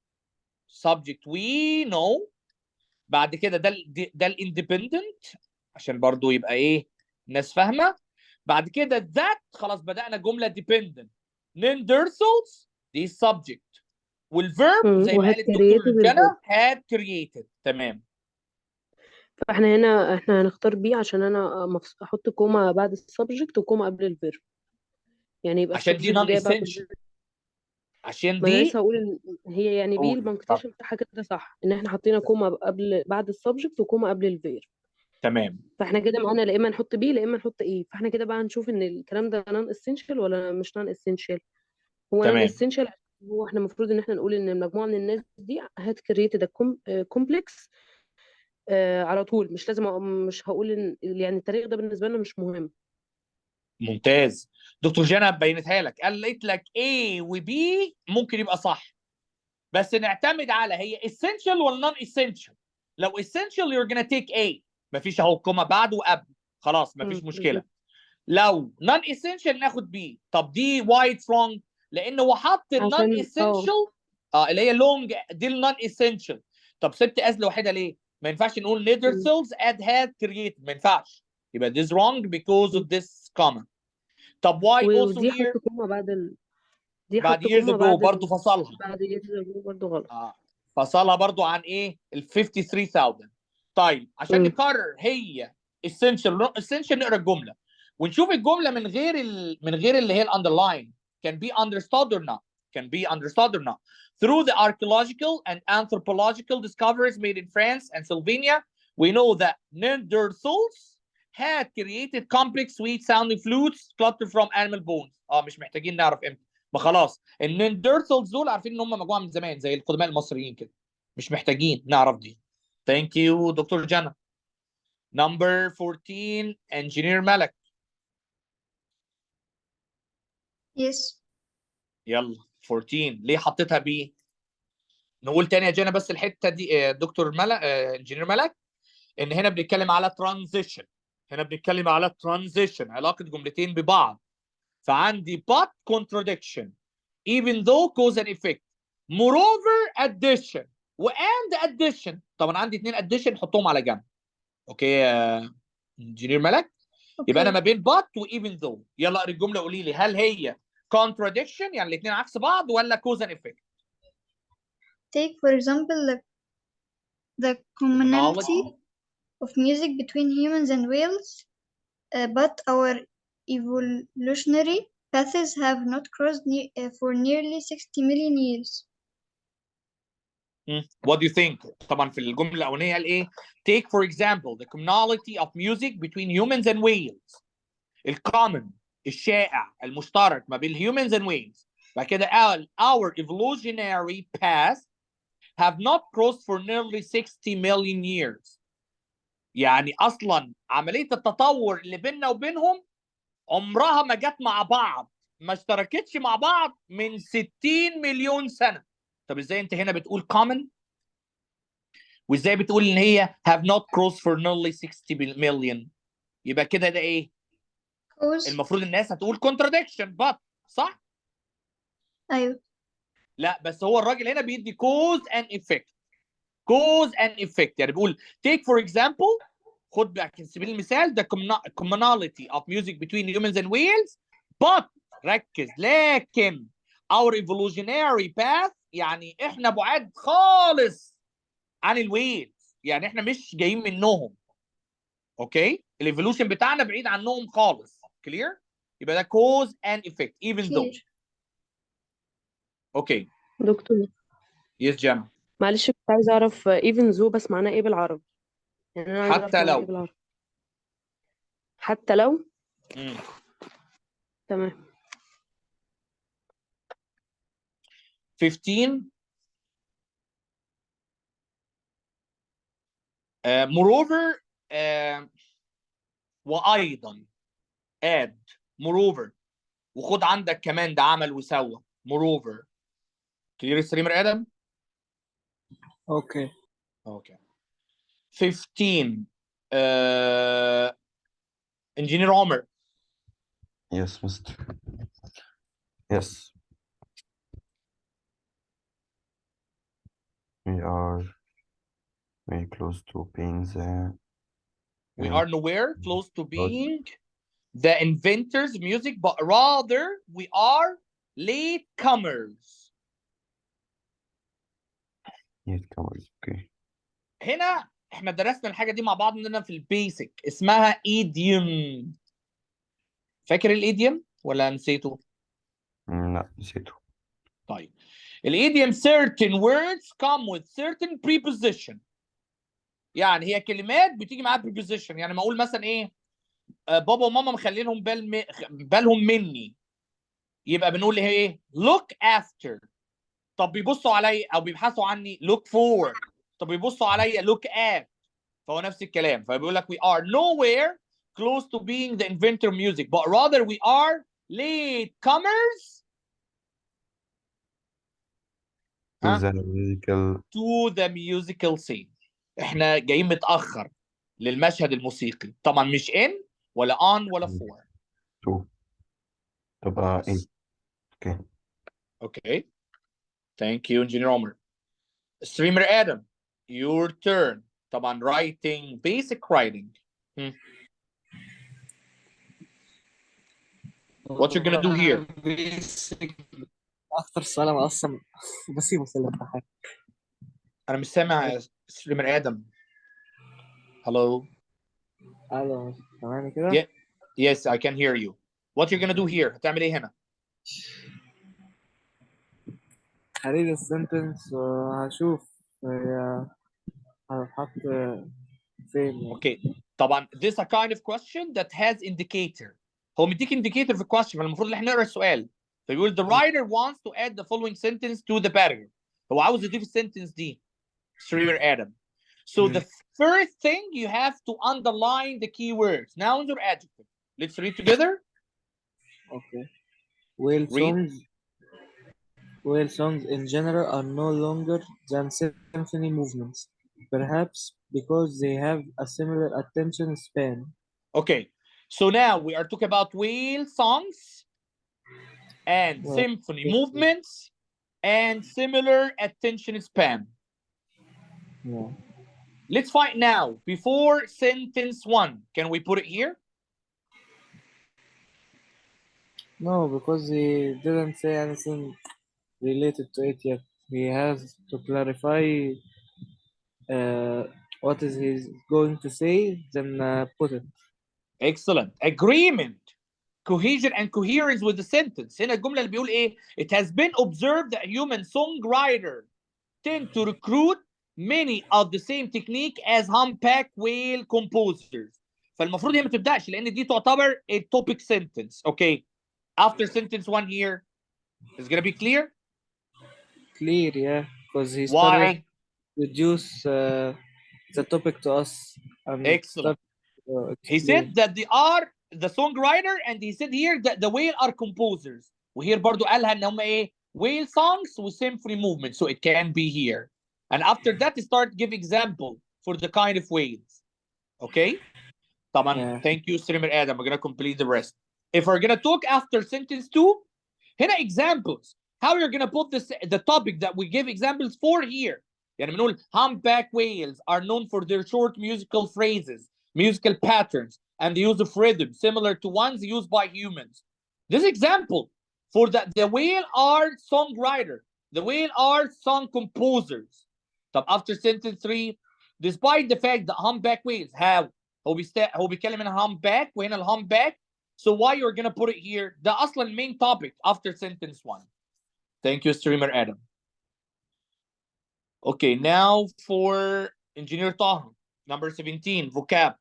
subject we know، بعد كده ده الاندبندنت عشان برضو يبقى ايه الناس فاهمه. بعد كده that خلاص بدأنا جمله dependent. Neanderthals دي subject، والverb زي ما وهاد قالت دكتور created الفيرب. جنى had created. تمام. فاحنا هنا احنا هنختار بي عشان انا احط كوما بعد السبجكت وكوما قبل الفيرب، يعني يبقى عشان دي السبجكت non جاي بعد essential. الفيرب. عشان ما انا دي لسه هقول ان هي يعني بي قولي. طب البنكتيشن بتاعها كده صح، ان احنا حطينا كوما قبل بعد السبجكت وكوما قبل الفيرب. تمام. فاحنا كده معانا لا اما نحط بي لا اما نحط ايه، فاحنا كده بقى هنشوف ان الكلام ده نون اسينشال ولا مش نون اسينشال. هو نون تمام. اسينشال. هو احنا المفروض ان احنا نقول ان مجموعه من الناس دي هات كرييتد كومبلكس على طول، مش لازم مش هقول ان يعني التاريخ ده بالنسبه لنا مش مهم. ممتاز. دكتور جنى بينتها لك، قالت لك A و B ممكن يبقى صح، بس نعتمد على هي essential ولا non essential. لو essential you're gonna take A، مفيش اهو كوما بعد وقبل، خلاص مفيش مشكله. بالظبط. لو non essential ناخد B. طب دي why it's wrong؟ لان هو حط ال non عشان essential اللي هي long دي ال non essential. طب سبت as لوحدها ليه؟ ما ينفعش نقول neither cells add had created، ما ينفعش، يبقى this wrong because of this comma. طب why also ودي here حط كوما دي بعد حط years كوما ago برضه فصلها. بعد years ago برضه غلط. فصلها برضه عن ايه؟ ال 53,000. طيب عشان نقرر هي essential not essential نقرا الجمله ونشوف الجمله من غير اللي هي الاندرلاين. can be understood or not. can be understood or not. Through the archaeological and anthropological discoveries made in France and Slovenia, we know that Neanderthals had created complex sweet sounding flutes cluttered from animal bones. مش محتاجين نعرف امتى، ما خلاص النيندرثلز دول عارفين ان هم مجموعه من زمان زي القدماء المصريين كده، مش محتاجين نعرف دي. ثانك يو دكتور جنى. نمبر 14 انجينير ملك. Yes. يلا 14 ليه حطيتها بي؟ نقول تاني يا جنى بس الحته دي دكتور ملك انجينير ملك، ان هنا بنتكلم على ترانزيشن. هنا بنتكلم على ترانزيشن، علاقه جملتين ببعض. فعندي but contradiction even though cause and effect moreover addition and addition. طبعا عندي اتنين addition نحطهم على جنب. اوكي يا انجينير ملك. يبقى انا Okay. ما بين but و even though. يلا اقري الجمله قولي لي هل هي contradiction يعني الاثنين عكس بعض ولا cause and effect؟ Take for example the commonality of music between humans and whales, but our evolutionary paths have not crossed for nearly 60 million years. What do you think؟ طبعا في الجمله الاولانيه قال ايه؟ Take for example the commonality of music between humans and whales. الكومن الشائع المشترك ما بين humans and whales. بعد كده قال our evolutionary paths have not crossed for nearly 60 million years. يعني اصلا عمليه التطور اللي بيننا وبينهم عمرها ما جت مع بعض، ما اشتركتش مع بعض من 60 مليون سنه. طب ازاي انت هنا بتقول common وازاي بتقول ان هي have not crossed for nearly 60 million؟ يبقى كده ده ايه؟ Cause. المفروض الناس هتقول contradiction but صح؟ أيوه. لا بس هو الراجل هنا بيدي cause and effect. cause and effect يعني بيقول take for example، خد بقى على سبيل المثال the commonality of music between humans and whales but ركز لكن our evolutionary path يعني احنا بعاد خالص عن الويلز، يعني احنا مش جايين منهم. اوكي الايفولوشن بتاعنا بعيد عنهم خالص. كلير؟ يبقى ده cause and effect even though. اوكي دكتور يس جمع. معلش كنت عايزه اعرف even though بس معناه ايه بالعربي؟ يعني انا عايزه اعرف حتى معناه ايه لو. بالعربي. حتى لو. تمام. 15 moreover وايضا add moreover وخد عندك كمان ده عمل وسوى moreover. كلير ستريمر ادم؟ اوكي. اوكي 15 انجينير عمر. Yes, Mister. Yes. We are very close to paying the We Yeah. are nowhere close to being the inventors of music, but rather we are latecomers. newcomers. Okay. هنا احنا درسنا الحاجه دي مع بعض عندنا في البيسك، اسمها ايديوم. فاكر الايديوم ولا نسيته؟ لا نسيته. طيب الايديوم certain words come with certain preposition. يعني هي كلمات بتيجي معاها preposition. يعني ما اقول مثلا ايه، بابا وماما مخلينهم بالهم مني، يبقى بنقول ايه؟ look after. طب بيبصوا عليا او بيبحثوا عني look for. طب بيبصوا عليا look at. فهو نفس الكلام. فبيقول لك we are nowhere close to being the inventor of music, but rather we are latecomers To the musical. to the musical scene. احنا جايين متاخر للمشهد الموسيقي. طبعا مش in ولا on ولا for. To. تبقى in. Okay. Okay. Thank you, Engineer Omar. Streamer Adam, your turn. طبعا writing, basic writing. What you're gonna do here? اكتر سؤال انا اصلا بسيبه في الامتحان. انا مش سامع ستريمر ادم. Hello. الو سامعني كده؟ Yes, I can hear you. What you're gonna do here? هتعمل ايه هنا؟ هريد السنتنس وهشوف هي هتحط فين يعني. Okay. طبعا this a kind of question that has indicator. هو مديك indicator في الquestion، فالمفروض ان احنا نقرا السؤال. فيقول the writer wants to add the following sentence to the paragraph. هو عاوز يضيف السنتنس دي. Streamer Adam. So the first thing you have to underline the key words, nouns or adjective. Let's read together. Okay. Whale songs in general are no longer than symphony movements, perhaps because they have a similar attention span. Okay, so now we are talking about whale songs and symphony movements and similar attention span. Yeah. Let's find now before sentence 1. Can we put it here? No, because he didn't say anything related to it yet. He has to clarify what is he going to say, then put it. Excellent. Agreement, cohesion and coherence with the sentence. هنا الجملة اللي بيقول ايه؟ It has been observed that human songwriter tend to recruit many of the same technique as humpback whale composers. فالمفروض هي ما تبدأش لأن دي تعتبر a topic sentence. Okay. After sentence 1 here, is gonna be clear? Clear, yeah, because he Why? started to reduce the topic to us. And excellent. He said that they are the songwriter, and he said here that the whale are composers. وهير برضو قالها ان هم ايه؟ whale songs with symphony movement, so it can be here. And after that, start give example for the kind of whales. Okay? طبعا thank you, streamer Adam. We're gonna complete the rest. If we're gonna talk after sentence 2, هنا examples. How you're gonna put this the topic that we give examples for here. يعني بنقول humpback whales are known for their short musical phrases, musical patterns, and the use of rhythm similar to ones used by humans. This example for the whale are songwriter, the whale are song composers. طب after sentence 3, despite the fact that humpback whales have هو بيتكلم هنا humpback وهنا الhumpback, so why you're gonna put it here? ده اصلا main topic after sentence 1. Thank you, streamer Adam. Okay, now for Engineer Taha, number 17, vocab.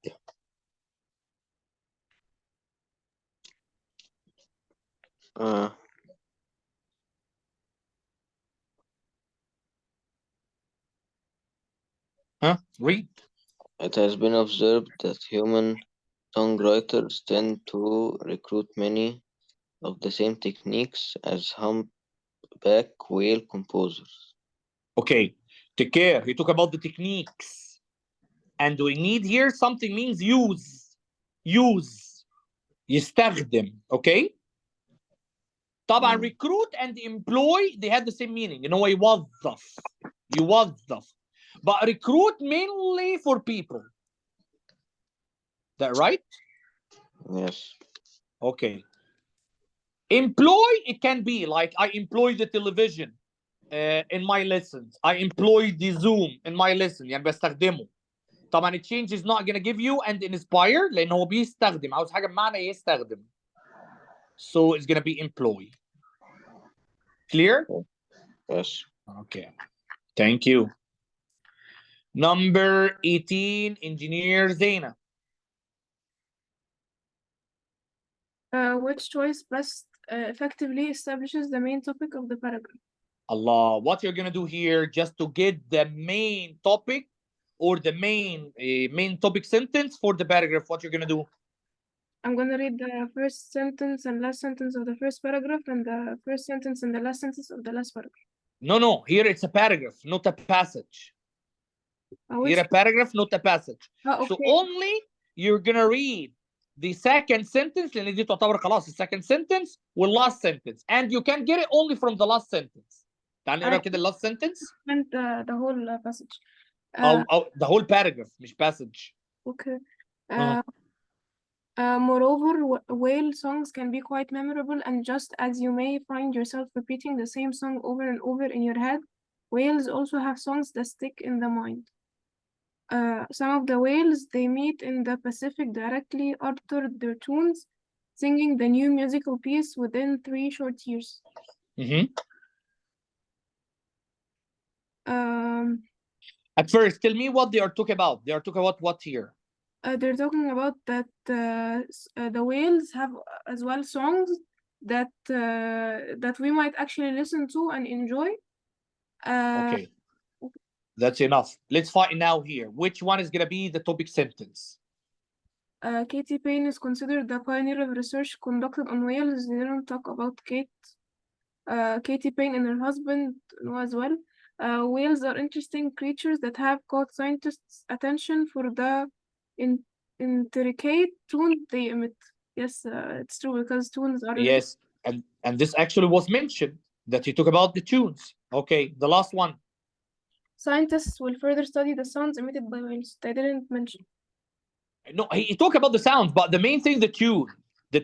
Read. It has been observed that human songwriters tend to recruit many of the same techniques as humpback whale composers. Okay, take care. He talk about the techniques. And we need here something means use. Use. يستخدم. Okay? طبعا recruit and employ they had the same meaning. You know, يوظف. يوظف. But recruit mainly for people. That right? Yes. Okay. Employ, it can be like I employ the television in my lessons. I employ the Zoom in my lesson. يعني بستخدمه. طبعا change is not gonna give you and inspire لان هو بيستخدم، عاوز حاجه بمعنى يستخدم. So it's gonna be employ. Clear? Yes. Okay. Thank you. Number 18, Engineer Zaina. Which choice best effectively establishes the main topic of the paragraph? Allah, what you're gonna do here just to get the main topic or the main topic sentence for the paragraph, what you're gonna do? I'm gonna read the first sentence and last sentence of the first paragraph and the first sentence and the last sentence of the last paragraph. No, here it's a paragraph, not a passage. Here a paragraph, not a passage. okay. So only you're gonna read the second sentence لان دي تعتبر خلاص second sentence last sentence, and you can get it only from the last sentence. تعال نقرا كده last sentence. And the whole passage. أو the whole paragraph مش passage. Okay. Moreover, whale songs can be quite memorable, and just as you may find yourself repeating the same song over and over in your head, whales also have songs that stick in the mind. Some of the whales they meet in the Pacific directly altered their tunes, singing the new musical piece within 3 short years. At first, tell me what they are talking about. They are talking about what here? They're talking about that the whales have as well songs that that we might actually listen to and enjoy. Okay, that's enough. Let's find now here. Which one is gonna be the topic sentence? Katie Payne is considered the pioneer of research conducted on whales. They don't talk about Katie Payne and her husband as well. Whales are interesting creatures that have caught scientists' attention for the intricate tune they emit. Yes, it's true because tunes are yes, and this actually was mentioned that you talk about the tunes. Okay, the last one. Scientists will further study the sounds emitted by whales. They didn't mention. No, he talked about the sounds, but the main thing, the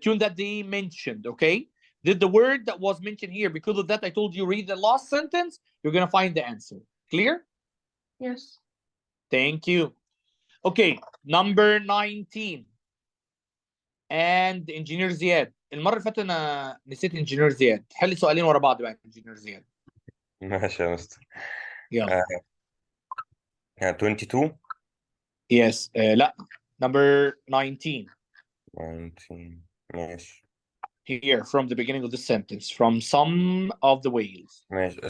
tune that they mentioned. Okay, the word that was mentioned here. Because of that, I told you read the last sentence. You're gonna find the answer. Clear? Yes. Thank you. Okay, number 19. And Engineer زياد. المرة اللي فاتت أنا نسيت Engineer زياد. حل سؤالين ورا بعض بقى Engineer زياد. ماشي يا مستر. يلا. 22. Yes. لا. Number 19. 19. ماشي. Here, from the beginning of the sentence, from some of the whales. ماشي.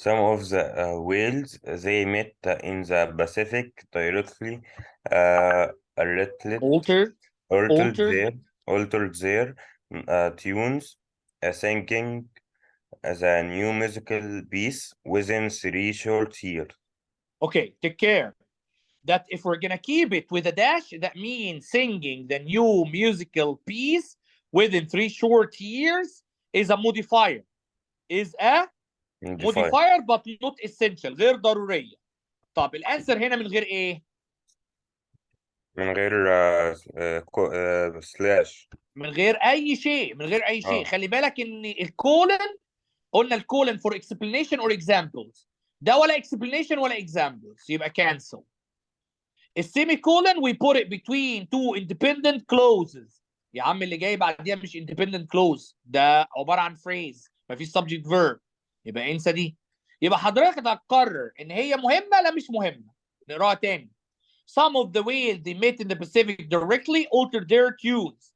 Some of the whales they met in the Pacific directly altered their tunes, singing the new musical piece within 3 short years. Okay, take care that if we're gonna keep it with a dash, that means singing the new musical piece within 3 short years is a modifier. Is a modifier but not essential. غير ضرورية. طب الانسر هنا من غير ايه؟ من غير سلاش. من غير اي شيء، خلي بالك ان الكولن قلنا الكولن for explanation or examples. ده ولا explanation ولا examples يبقى cancel. السيمي كولن we put it between two independent clauses. يا عم اللي جاي بعديها مش independent clause، ده عبارة عن phrase مفيش subject verb، يبقى انسى دي. يبقى حضرتك هتقرر ان هي مهمة لا مش مهمة. نقراها تاني. Some of the whales they met in the Pacific directly altered their tunes,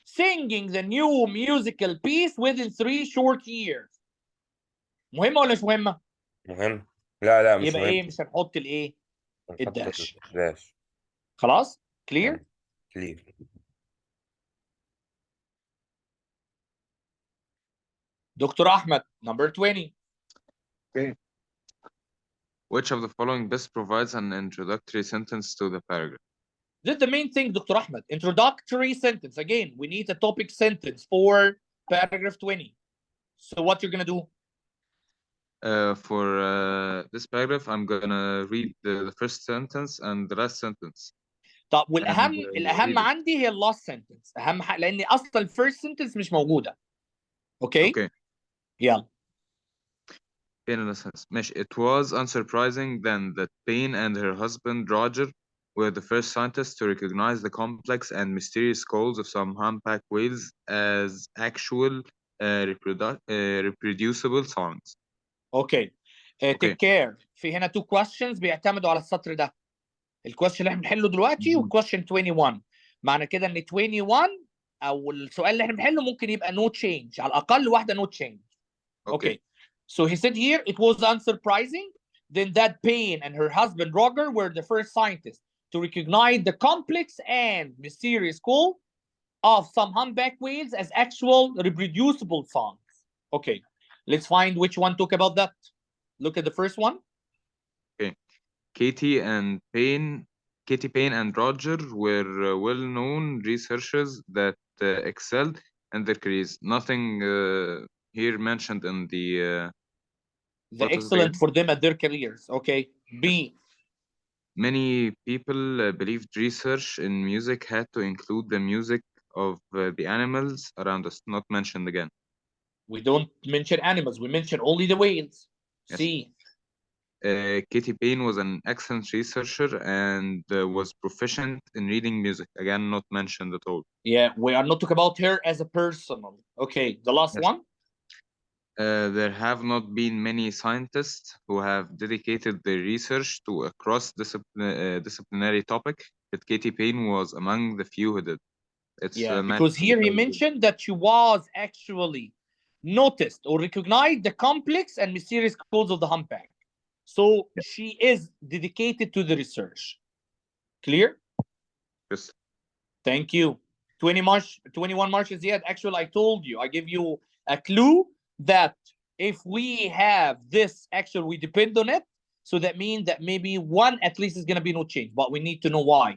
singing the new musical piece within 3 short years. مهمة ولا مش مهمة؟ مهم. لا مش يبقى مهم. ايه؟ مش هنحط الايه؟ الداش. خلاص؟ clear؟ clear. Dr. Ahmed, number 20. Okay. Which of the following best provides an introductory sentence to the paragraph? This is the main thing, Dr. Ahmed. Introductory sentence. Again, we need a topic sentence for paragraph 20. So what you're going to do? For this paragraph, I'm going to read the first sentence and the last sentence. طب and الاهم read it. عندي هي اللاست سنتنس، اهم حاجه، لان اصلا الفيرست سنتنس مش موجوده. اوكي Okay. يلا. Pain and innocence. ماشي. It was unsurprising then that Payne and her husband Roger were the first scientists to recognize the complex and mysterious calls of some humpback whales as actual reproducible songs. اوكي Okay. تيك كير. في هنا تو كويستشنز بيعتمدوا على السطر ده، الكويستشن اللي احنا بنحله دلوقتي والكويستشن 21. معنى كده ان 21 او السؤال اللي احنا بنحله ممكن يبقى نو تشينج، على الاقل واحده نو تشينج. Okay. So he said here it was unsurprising then that Payne and her husband Roger were the first scientists to recognize the complex and mysterious call of some humpback whales as actual reproducible songs. Okay, let's find which one talk about that. Look at the first one. Okay. Katie Payne and Roger were well-known researchers that excelled in their careers. Nothing here mentioned in the The excellent for them at their careers. Okay. B. Many people believed research in music had to include the music of the animals around us, not mentioned again. We don't mention animals, we mention only the whales. Yes. C. Katie Payne was an excellent researcher and was proficient in reading music, again not mentioned at all. Yeah, we are not talking about her as a personal. Okay, the last Yes. one. There have not been many scientists who have dedicated their research to a cross-disciplinary topic, but Katie Payne was among the few who did. It's Because here he mentioned that she was actually noticed or recognized the complex and mysterious calls of the humpback. So she is dedicated to the research. Clear? Yes. Thank you. 21 marches yet. Actually, I told you, I give you a clue that if we have this, actually, we depend on it. So that means that maybe one at least is going to be no change, but we need to know why.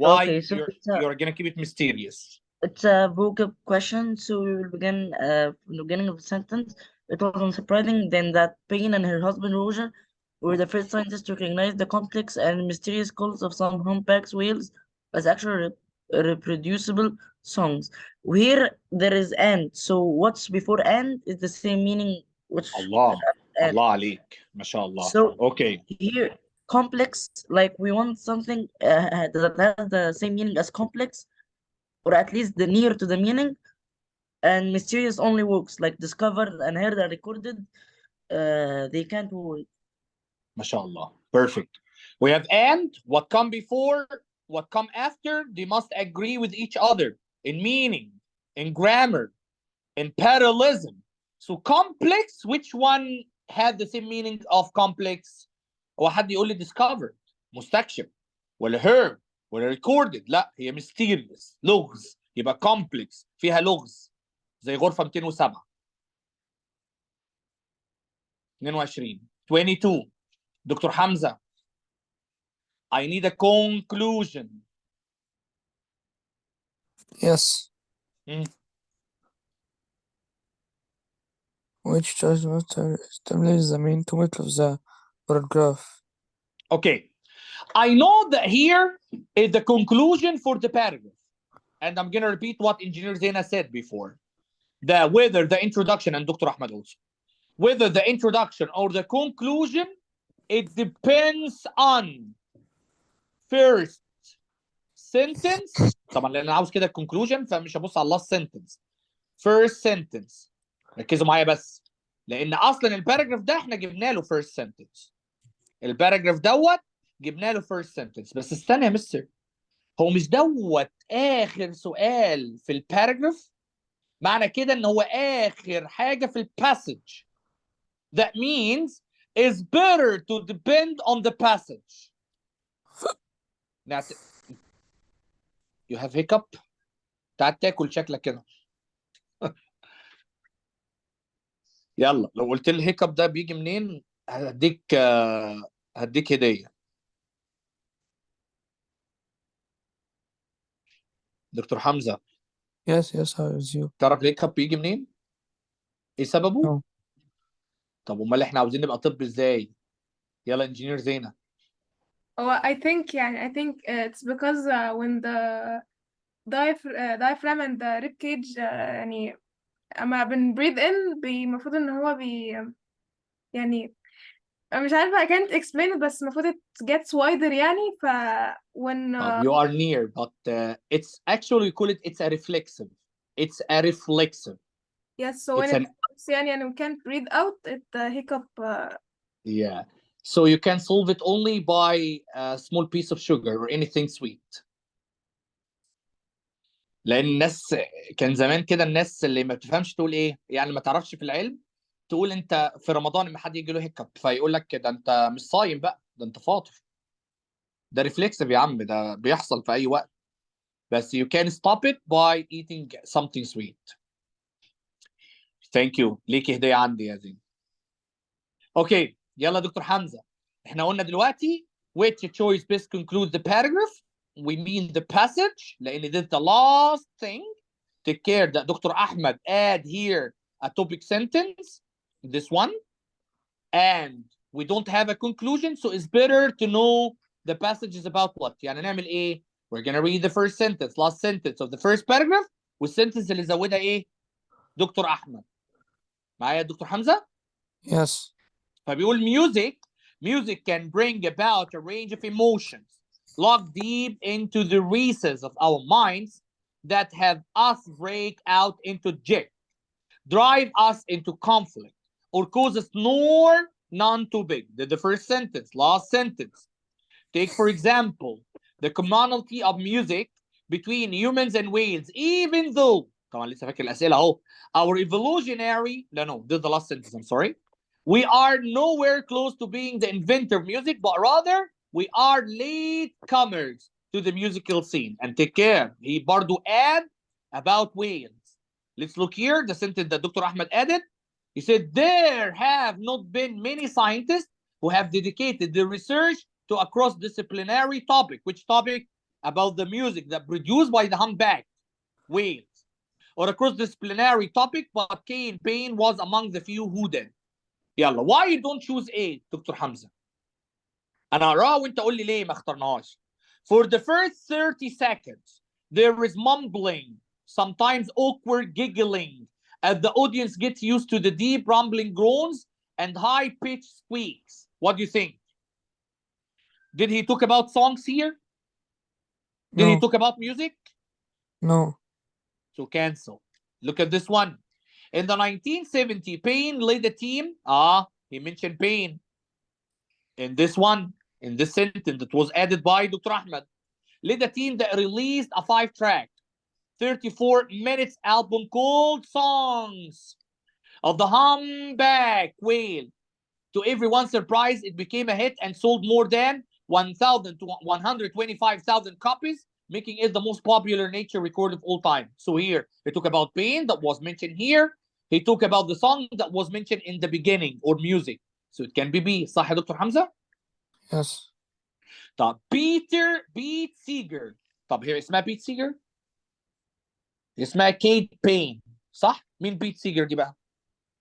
Why Okay, so you're going to keep it mysterious. It's a vocab question, so we will begin from the beginning of the sentence. It was unsurprising then that Payne and her husband Roger were the first scientists to recognize the complex and mysterious calls of some humpback whales as actual reproducible songs. Here there is and, so what's before and is the same meaning which Allah عليك ما شاء الله. So okay, here complex, like we want something that has the same meaning as complex, or at least the near to the meaning, and mysterious only works like discovered and heard and recorded. They can't work. MashaAllah. Perfect. We have and, what come before, what come after, they must agree with each other in meaning, in grammar, in parallelism. So complex, which one had the same meaning of complex? هو حد يقول لي discovered مستكشف ولا heard ولا recorded؟ لا، هي mysterious لغز، يبقى complex فيها لغز زي غرفة 207. 22 دكتور حمزة. I need a conclusion. Yes. Which does not establish the main topic of the paragraph. Okay. I know that here is the conclusion for the paragraph. And I'm going to repeat what Engineer Zena said before. Whether the introduction, and Dr. Ahmed also, whether the introduction or the conclusion, it depends on first sentence. طبعا لان انا عاوز كده conclusion فمش هبص على last sentence. First sentence. ركزوا معايا بس. لان اصلا الباراجراف ده احنا جبنا له first sentence. الباراجراف دوت جبنا له first sentence. بس استنى يا مستر. هو مش دوت اخر سؤال في الباراجراف؟ معنى كده ان هو اخر حاجه في الباسج. That means it's better to depend on the passage. You have hiccup? تعال تاكل شكلك كده. يلا لو قلت لي الهيكب ده بيجي منين هديك هدية. دكتور حمزة. Yes, how is you? تعرف الهيكب بيجي منين؟ ايه سببه؟ No. طب امال احنا عاوزين نبقى طب ازاي؟ يلا انجينير زينة. Oh, I think it's because when the diaphragm and the rib cage يعني اما breathe in المفروض ان هو يعني مش عارفة I can't explain it بس المفروض it gets wider يعني ف when You are near, but it's actually we call it, it's a reflexive. It's a reflexive. yes, so when It's it an stops يعني and we can't breathe out it hiccup yeah. So you can solve it only by a small piece of sugar or anything sweet. لان الناس كان زمان كده، الناس اللي ما بتفهمش تقول ايه يعني، ما تعرفش في العلم، تقول انت في رمضان لما حد يجي له هيكب فيقول لك ده انت مش صايم بقى، ده انت فاطر. ده ريفلكسيف يا عم، ده بيحصل في اي وقت، بس you can stop it by eating something sweet. Thank you. ليكي هديه عندي يا زين. اوكي يلا دكتور حمزه، احنا قلنا دلوقتي which choice best concludes the paragraph. We mean the passage لان this is the last thing. Take care that Dr. Ahmed add here a topic sentence, this one, and we don't have a conclusion, so it's better to know the passage is about what. يعني نعمل ايه؟ We're gonna read the first sentence, last sentence of the first paragraph, والسنتنس اللي زودها ايه؟ دكتور أحمد. معايا دكتور حمزة؟ Yes. فبيقول music can bring about a range of emotions locked deep into the recesses of our minds that have us break out into jick, drive us into conflict, or cause us none too big. The first sentence, last sentence. Take, for example, the commonality of music between humans and whales, even though طبعا لسه فاكر الأسئلة أهو. Our evolutionary, no, this is the last sentence, I'm sorry. We are nowhere close to being the inventor of music, but rather we are late comers to the musical scene. And take care, he برضو add about whales. Let's look here, the sentence that Dr. Ahmed added. He said, there have not been many scientists who have dedicated their research to a cross-disciplinary topic. Which topic? About the music that produced by the humpback whales. Or a cross-disciplinary topic, but Kane Payne was among the few who did. يلا, why you don't choose A, دكتور حمزة؟ أنا أقراها وأنت قول لي ليه ما اخترناهاش. For the first 30 seconds, there is mumbling, sometimes awkward giggling, as the audience gets used to the deep rumbling groans and high-pitched squeaks. What do you think? Did he talk about songs here? Did he No. talk about music? No. So cancel. Look at this one. In the 1970, Payne led a team. He mentioned Payne. In this one, in this sentence that was added by Dr. Ahmed, led a team that released a 5-track, 34 minutes album called Songs of the Humpback Whale. To everyone's surprise, it became a hit and sold more than 1,000 to 125,000 copies, making it the most popular nature record of all time. So here, he talk about Pain that was mentioned here. He talk about the song that was mentioned in the beginning, or music. So it can be B. صح يا دكتور حمزة؟ Yes. طب Pete Seeger. طب هي اسمها بيت سيجر؟ اسمها كيت بين، صح؟ مين بيت سيجر دي بقى؟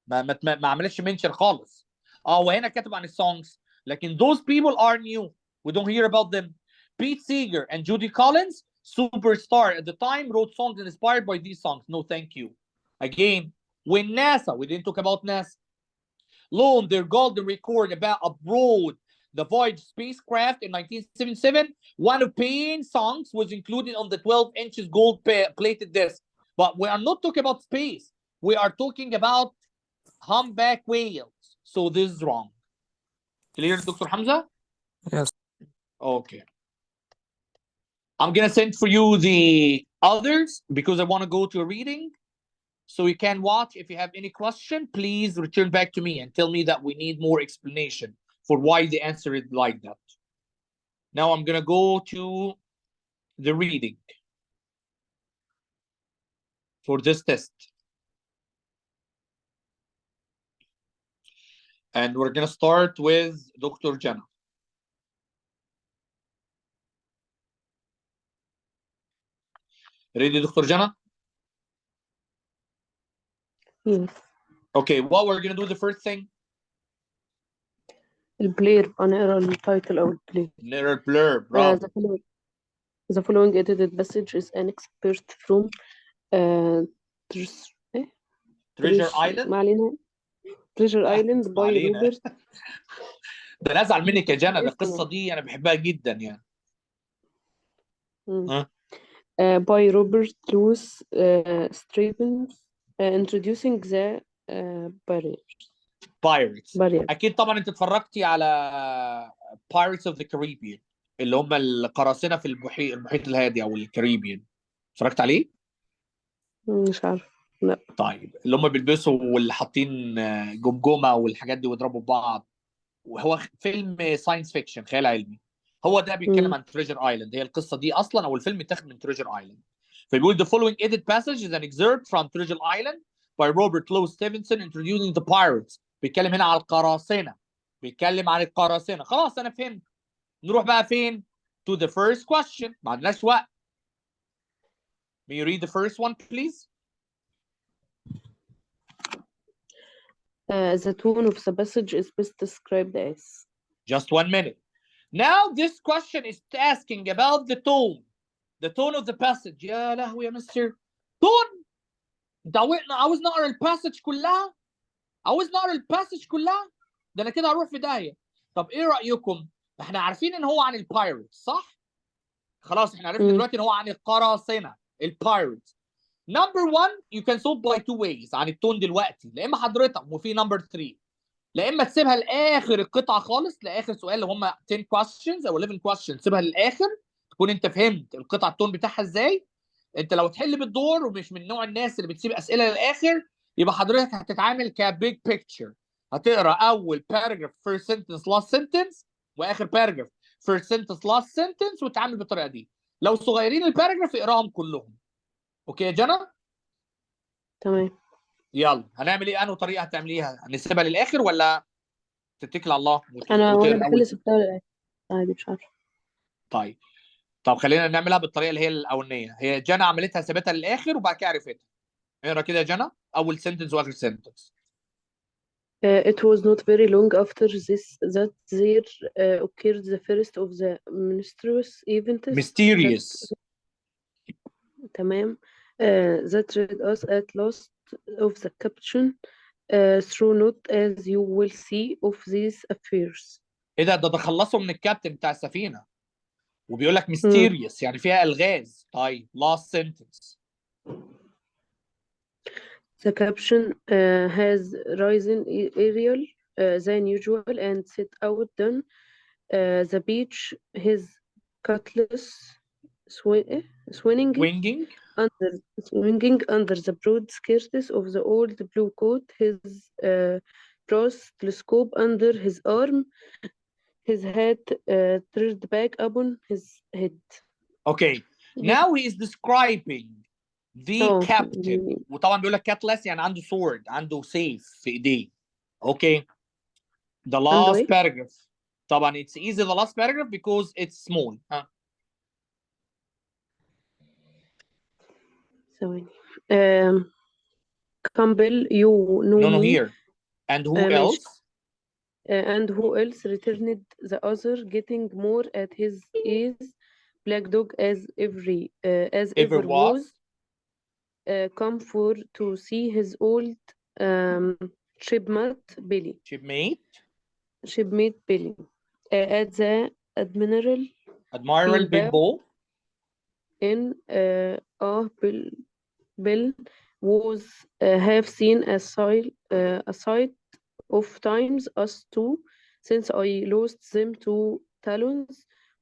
ما عملتش منشن خالص. وهنا كاتب عن السونجز، لكن those people are new. We don't hear about them. Pete Seeger and Judy Collins, superstar at the time, wrote songs inspired by these songs. No, thank you. Again, when NASA, we didn't talk about NASA, launched their golden record about abroad the Voyager spacecraft in 1977, one of Payne's songs was included on the 12 inches gold-plated disc. But we are not talking about space. We are talking about humpback whales. So this is wrong. Clear, Dr. Hamza? Yes. Okay. I'm going to send for you the others because I want to go to a reading. So you can watch. If you have any question, please return back to me and tell me that we need more explanation for why the answer is like that. Now I'm going to go to the reading for this test. And we're going to start with Dr. Jana. Ready, Dr. Jana? Yes. Okay, what we're going to do the first thing? البلير، هنقرا التايتل أو البلير. نقرا البلير، برافو. The following edited passage is an excerpt from تريجر ايلاند. ما علينا. Treasure Island ما by علينا. روبرت. ده انا ازعل منك يا جنى، ده القصه دي انا بحبها جدا يعني. by Robert Louis Stevens introducing the بايرتس. barrier. اكيد طبعا انت اتفرجتي على Pirates of the Caribbean، اللي هم القراصنه في المحيط الهادي او الكاريبيان. اتفرجت عليه؟ مش عارف، لا. طيب اللي هم بيلبسوا واللي حاطين جمجمه والحاجات دي ويضربوا بعض، وهو فيلم ساينس فيكشن، خيال علمي. هو ده بيتكلم عن تريجر ايلاند، هي القصه دي اصلا، او الفيلم اتاخد من تريجر ايلاند. فبيقول the following edit passage is an excerpt from Treasure Island by Robert Louis Stevenson introducing the pirates. بيتكلم هنا على القراصنه، بيتكلم عن القراصنه. خلاص انا فهمت. نروح بقى فين؟ to the first question، ما عندناش وقت. May you read the first one please? The tone of the passage is best described as. Just 1 minute. Now this question is asking about the tone of the passage. يا لهوي يا مستر. تون. انت عاوز نقرا الباسج كلها؟ عاوز نقرا الباسج كلها؟ ده انا كده هروح في داهيه. طب ايه رايكم؟ احنا عارفين ان هو عن البايرتس، صح؟ خلاص احنا عرفنا دلوقتي ان هو عن القراصنه، البايرتس. Number 1 you can solve by two ways عن التون دلوقتي. لا اما حضرتك وفي نمبر 3، لا اما تسيبها لاخر القطعه خالص، لاخر سؤال اللي هم 10 questions او 11 questions، تسيبها للاخر تكون انت فهمت القطعه التون بتاعها ازاي. انت لو تحل بالدور ومش من نوع الناس اللي بتسيب اسئله للاخر، يبقى حضرتك هتتعامل كبيج بيكتشر. هتقرا اول باراجراف first sentence last sentence، واخر باراجراف first sentence last sentence، وتتعامل بالطريقه دي. لو صغيرين الباراجراف اقراهم كلهم. اوكي يا جنى؟ تمام. يلا هنعمل ايه؟ انه طريقه هتعمليها؟ هنسيبها للاخر ولا تتكل على الله انا وانا وتقرا بحل اول؟ سبتها للآخر عادي، مش عارفه. طيب خلينا نعملها بالطريقه اللي هي الاولانيه. هي جنى عملتها سابتها للاخر وبعد كده عرفتها. اقرا كده يا جنى اول سنتنس واخر سنتنس. It was not very long after this that there occurred the first of the mysterious events mysterious. تمام. that led us at last of the caption through not as you will see of these affairs. ايه ده خلصوا من الكابتن بتاع السفينه وبيقول لك mysterious يعني فيها الغاز. طيب last sentence. The caption has risen aerial than usual and set out down the beach, his cutlass swinging under the broad skirts of the old blue coat, his brass telescope under his arm, his hat turned back upon his head. Okay, now he is describing the captain. وطبعا بيقول لك cutlass يعني عنده sword، عنده سيف في ايديه. Okay, the last paragraph. طبعا it's easy the last paragraph because it's small. ثواني. Campbell, you know no me. Here. And who else? And who else? Returned the other, getting more at his ease. Black Dog, as ever was, come for to see his old shipmate Billy. Shipmate Billy. At the Admiral Bilbo. In Bill was have seen a sight of times us two since I lost them to Talons,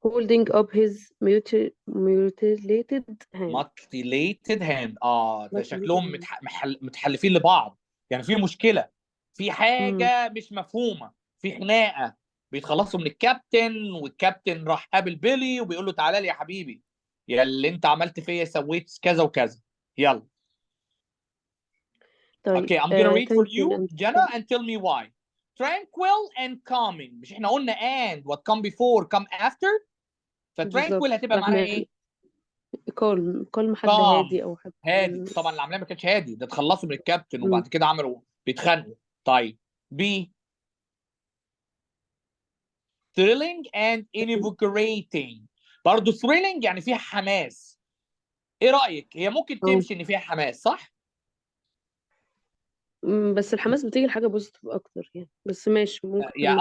holding up his mutilated hand. ده شكلهم متحلفين لبعض، يعني في مشكله، في حاجه مش مفهومه، في خناقه، بيتخلصوا من الكابتن، والكابتن راح قابل بيلي وبيقول له تعالى لي يا حبيبي، يا اللي انت عملت فيا سويت كذا وكذا. يلا. طيب. Okay, I'm gonna read for you, Jenna, and tell me why. Tranquil and calming. مش احنا قلنا and what come before come after؟ فترانكويل هتبقى معناها ايه؟ كل حد هادي او حد هادي. طبعا العمليه ما كانتش هادي، ده اتخلصوا من الكابتن وبعد كده عملوا بيتخانقوا. طيب بي thrilling and invigorating. برضه thrilling يعني فيها حماس. ايه رأيك؟ هي ممكن تمشي ان فيها حماس صح؟ بس الحماس بتيجي لحاجة بوزيتيف أكتر يعني، بس ماشي ممكن يعني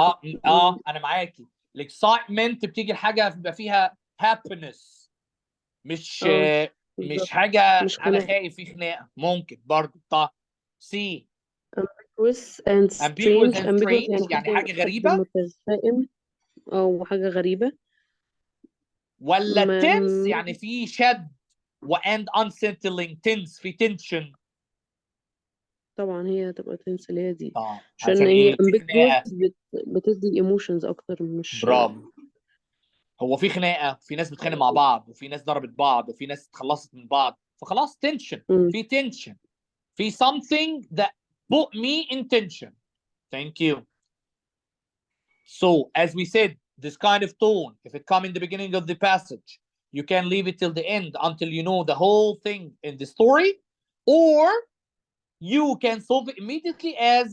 انا معاكي. الاكسايتمنت بتيجي لحاجة بيبقى فيها happiness، مش بالظبط. حاجة مش انا خناقة. خايف في خناقة. ممكن برضه. طب سي ambiguous and ambiguous strange. and ambiguous strange يعني حاجة حد غريبة، متشائم أو حاجة غريبة. ولا tense ما يعني في شد and unsettling tense في tension. طبعا هي هتبقى تنس اللي هي دي، عشان عشان هي ايه؟ في ambiguous خناقة. بتدي emotions أكتر مش برافو. هو في خناقه، في ناس بتتخانق مع بعض، وفي ناس ضربت بعض، وفي ناس اتخلصت من بعض، فخلاص تنشن. في تنشن، في something that put me in tension. Thank you. So as we said, this kind of tone, if it come in the beginning of the passage, you can leave it till the end until you know the whole thing in the story, or you can solve it immediately as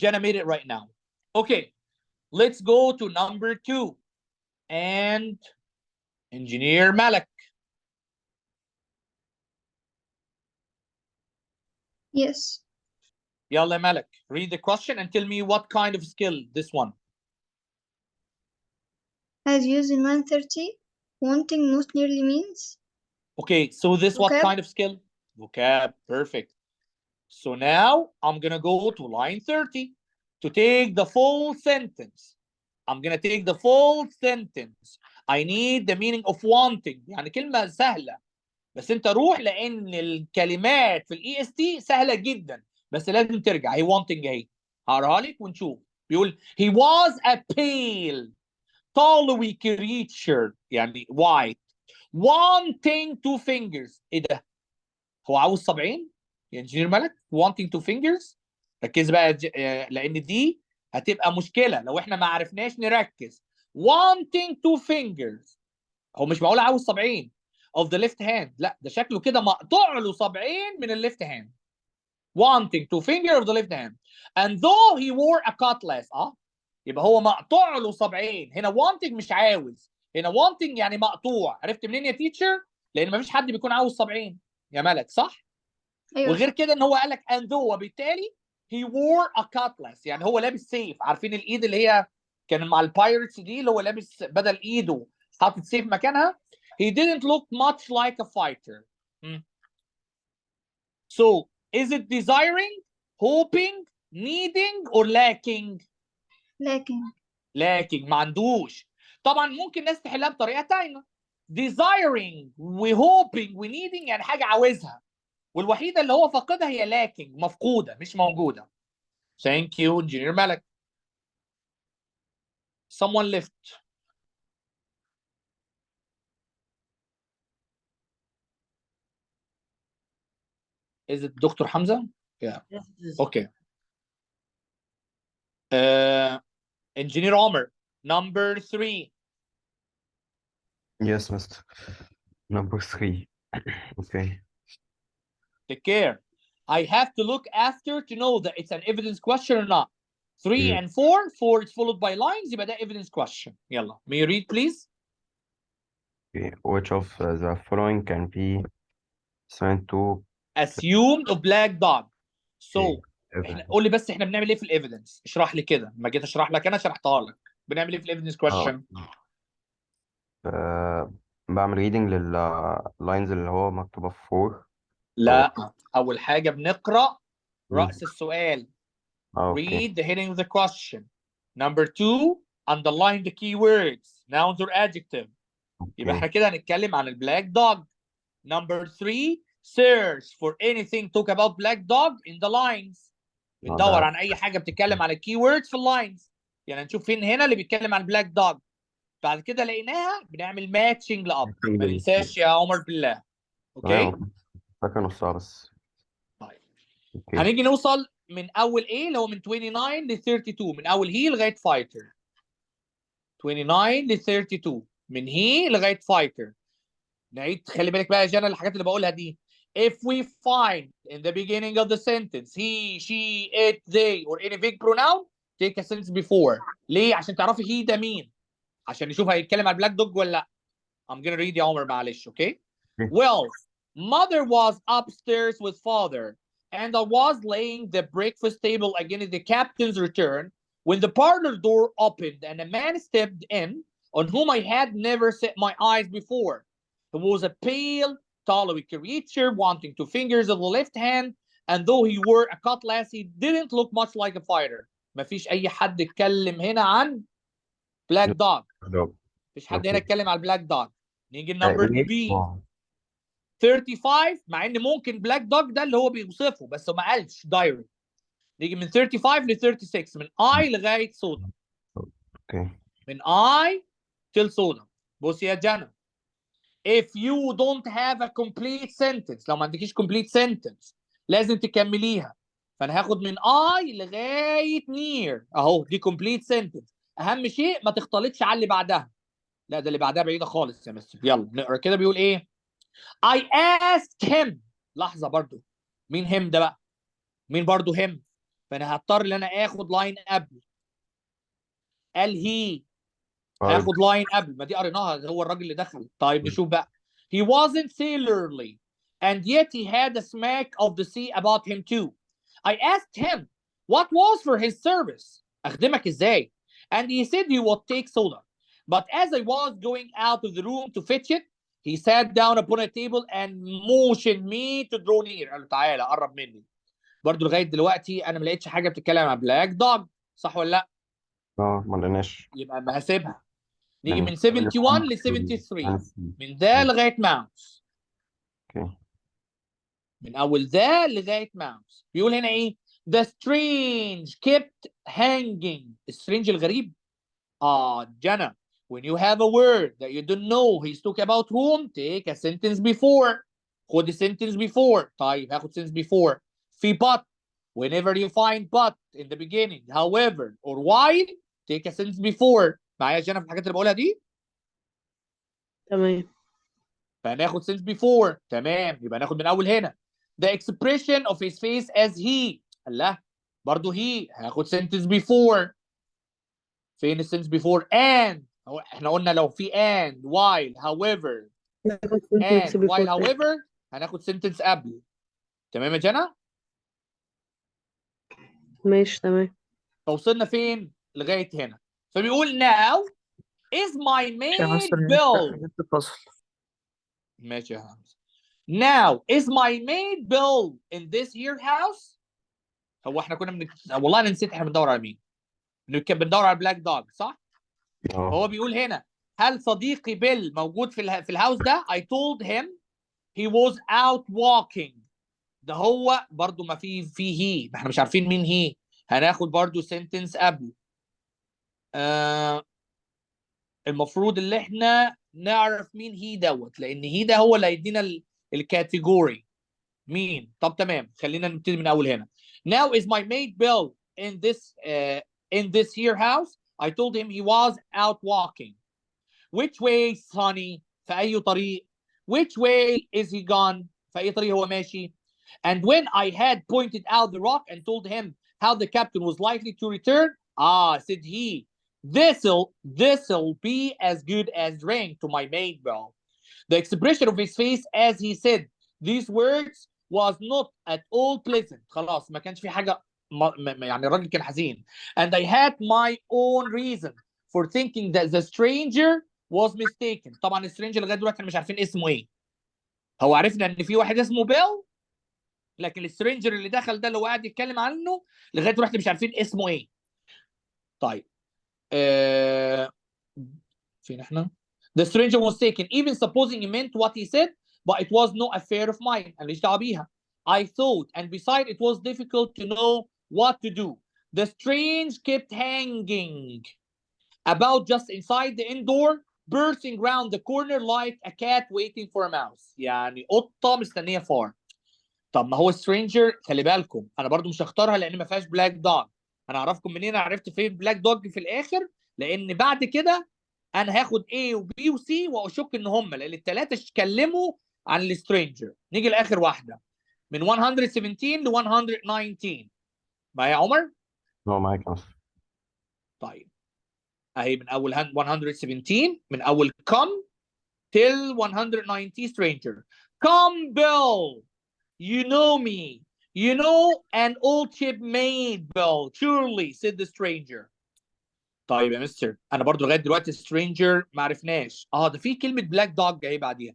Jenna made it right now. Okay, let's go to number 2 and Engineer Malik. Yes. Yalla Malik, read the question and tell me what kind of skill this one. As used in 130, wanting most nearly means. Okay, so this vocab. what kind of skill? Vocab, perfect. So now I'm gonna go to line 30 to take the full sentence. I'm gonna take the full sentence. I need the meaning of wanting. يعني كلمة سهلة، بس انت روح لان الكلمات في الاي اس تي سهلة جدا، بس لازم ترجع. هي wanting اهي، هقراها لك ونشوف. بيقول he was a pale tall creature يعني white wanting two fingers. ايه ده؟ هو عاوز صبعين يا انجينير ملك؟ wanting two fingers. ركز بقى لان دي هتبقى مشكله لو احنا ما عرفناش نركز. wanting two fingers، هو مش معقول عاوز صبعين of the left hand، لا ده شكله كده مقطوع له صبعين من الليفت هاند. wanting two fingers of the left hand and though he wore a cutlass. يبقى هو مقطوع له صبعين. هنا wanting مش عاوز، هنا wanting يعني مقطوع. عرفت منين يا تيتشر؟ لان مفيش حد بيكون عاوز صبعين يا ملك، صح؟ أيوة وغير صح. كده ان هو قال لك and though، وبالتالي he wore a cutlass يعني هو لابس سيف. عارفين الايد اللي هي كان مع البايرتس دي اللي هو لابس بدل ايده حاطط سيف مكانها؟ he didn't look much like a fighter. So is it desiring, hoping, needing or lacking؟ lacking، ما عندوش. طبعا ممكن ناس تحلها بطريقه ثانيه. desiring و hoping و needing يعني حاجه عاوزها، والوحيده اللي هو فاقدها هي lacking، مفقوده مش موجوده. Thank you Engineer Malik. Someone left. Is it Dr. Hamza? Yeah. Okay. Engineer Omer, number 3. Yes, Master. Number 3. Okay. Take care. I have to look after to know that it's an evidence question or not. 3 and 4. 4 is followed by lines. يبقى ده evidence question. يلا. May you read please? Okay. Which of the following can be assigned to assumed of black dog. So احنا evidence? قول لي بس احنا بنعمل ايه في الايفيدنس؟ اشرح لي كده. ما جيت اشرح لك انا شرحتها لك. بنعمل ايه في الايفيدنس كويشن؟ بعمل reading لللاينز اللي هو مكتوبة في 4. لا، اول حاجه بنقرا مم. راس السؤال. اوكي. Read the heading of the question. Number 2, underline the key words, nouns or adjective. يبقى احنا كده هنتكلم عن البلاك دوج. Number 3, search for anything talk about black dog in the lines. بندور عن اي حاجه بتتكلم عن الكي ووردز في اللاينز. يعني نشوف فين هنا اللي بيتكلم عن بلاك دوج. بعد كده لقيناها بنعمل ماتشنج لاب. ما ننساش يا عمر بالله. اوكي؟ فاكر نصها بس. طيب. هنيجي نوصل من اول ايه اللي هو من 29 ل 32، من اول هي لغايه فايتر. 29 ل 32 من هي لغايه فايتر. نعيد، خلي بالك بقى يا جانا الحاجات اللي بقولها دي. If we find in the beginning of the sentence he, she, it, they or any big pronoun, take a sentence before. ليه؟ عشان تعرفي he ده مين. عشان نشوف هيتكلم على البلاك دوج ولا لا. I'm gonna read يا عمر معلش. Okay. Well, mother was upstairs with father, and I was laying the breakfast table again at the captain's return when the parlor door opened and a man stepped in on whom I had never set my eyes before. He was a pale, tall creature wanting two fingers of the left hand, and though he wore a cutlass, he didn't look much like a fighter. مفيش أي حد اتكلم هنا عن black dog. مفيش حد هنا اتكلم على البلاك دوج. نيجي النمبر بي 35، مع ان ممكن بلاك دوج ده اللي هو بيوصفه بس ما قالش دايركت. نيجي من 35 ل 36، من اي لغايه صودا. اوكي. من اي till صودا. بص يا جنى، if you don't have a complete sentence، لو ما عندكيش complete sentence لازم تكمليها. فانا هاخد من اي لغايه near اهو، دي complete sentence. اهم شيء ما تختلطش على اللي بعدها. لا ده اللي بعدها بعيده خالص يا مستر. يلا نقرا كده. بيقول ايه؟ I asked him. لحظه برضو، مين هم ده بقى؟ مين برضو هم؟ فانا هضطر ان انا اخد لاين قبل. قال هي، هاخد لاين قبل، ما دي قريناها، هو الراجل اللي دخل. طيب نشوف بقى. He wasn't sailorly and yet he had a smack of the sea about him too. I asked him what was for his service. اخدمك ازاي؟ And he said he would take soda. But as I was going out of the room to fetch it, he sat down upon a table and motioned me to draw near. قال له تعالى قرب مني. برضه لغايه دلوقتي انا ما لقيتش حاجه بتتكلم عن بلاك دوج، صح ولا لا؟ ما لقيناش. يبقى ما هسيبها. نيجي من من 71 ل 73، من ده لغايه ماوس. اوكي. من اول ده لغايه ماوس. بيقول هنا ايه؟ The strange kept hanging. السترينج الغريب. جنى. When you have a word that you don't know he's talking about whom, take a sentence before. خد sentence before. طيب هاخد sentence before. في but. Whenever you find but in the beginning, however, or while, take a sentence before. معايا يا جنى في الحاجات اللي بقولها دي؟ تمام. فهناخد since before. تمام، يبقى ناخد من اول هنا. The expression of his face as he. الله، برضه he. هاخد sentence before. فين السنس before؟ and. احنا قلنا لو في and while however ناخد and sentence while before. however هناخد sentence قبل. تمام يا جنى؟ ماشي تمام. فوصلنا فين؟ لغايه هنا. فبيقول now is my مش هحصل maid إن bill. أنت فصل. ماشي يا همزة. now is my maid bill in this here house. هو احنا كنا والله انا نسيت احنا بندور على مين. بندور على بلاك دوج صح؟ هو بيقول هنا هل صديقي بيل موجود في الهاوس ده؟ I told him he was out walking. ده هو برضو ما فيه هي، احنا مش عارفين مين هي. هناخد برضو سنتنس قبل. المفروض اللي احنا نعرف مين هي دوت، لان هي ده هو اللي هيدينا الكاتيجوري مين. طب تمام، خلينا نبتدي من اول هنا. Now is my mate Bill in this here house? I told him he was out walking. Which way, Sonny? في أي طريق؟ Which way is he gone? في أي طريق هو ماشي؟ And when I had pointed out the rock and told him how the captain was likely to return, said he, this'll be as good as rain to my mate Bill. The expression of his face as he said these words was not at all pleasant. خلاص ما كانش في حاجة، يعني الراجل كان حزين. And I had my own reason for thinking that the stranger was mistaken. طبعا السترينجر لغايه دلوقتي احنا مش عارفين اسمه ايه. هو عرفنا ان في واحد اسمه بيل، لكن السترينجر اللي دخل ده اللي هو قاعد يتكلم عنه لغايه دلوقتي مش عارفين اسمه ايه. طيب فين احنا؟ The stranger was taken, even supposing he meant what he said, but it was no affair of mine. أنا ماليش دعوة بيها. I thought, and besides, it was difficult to know what to do. The strange kept hanging about just inside the inn door, bursting round the corner like a cat waiting for a mouse. يعني قطة مستنية فار. طب ما هو stranger، خلي بالكم أنا برضو مش هختارها لأن ما فيهاش بلاك دوج. أنا أعرفكم منين عرفت فين بلاك دوج في الآخر؟ لأن بعد كده انا هاخد A و B و C واشك ان هم، لان الثلاثه اتكلموا عن السترينجر. نيجي لاخر واحده من 117 ل 119. معايا يا عمر؟ معاك يا مستر. طيب اهي من اول 117 من اول come till 190 stranger. Come Bill, you know me. You know an old shipmate Bill, surely, said the stranger. طيب يا مستر انا برضو لغايه دلوقتي stranger ما عرفناش. ده في كلمه black dog جاي بعديها.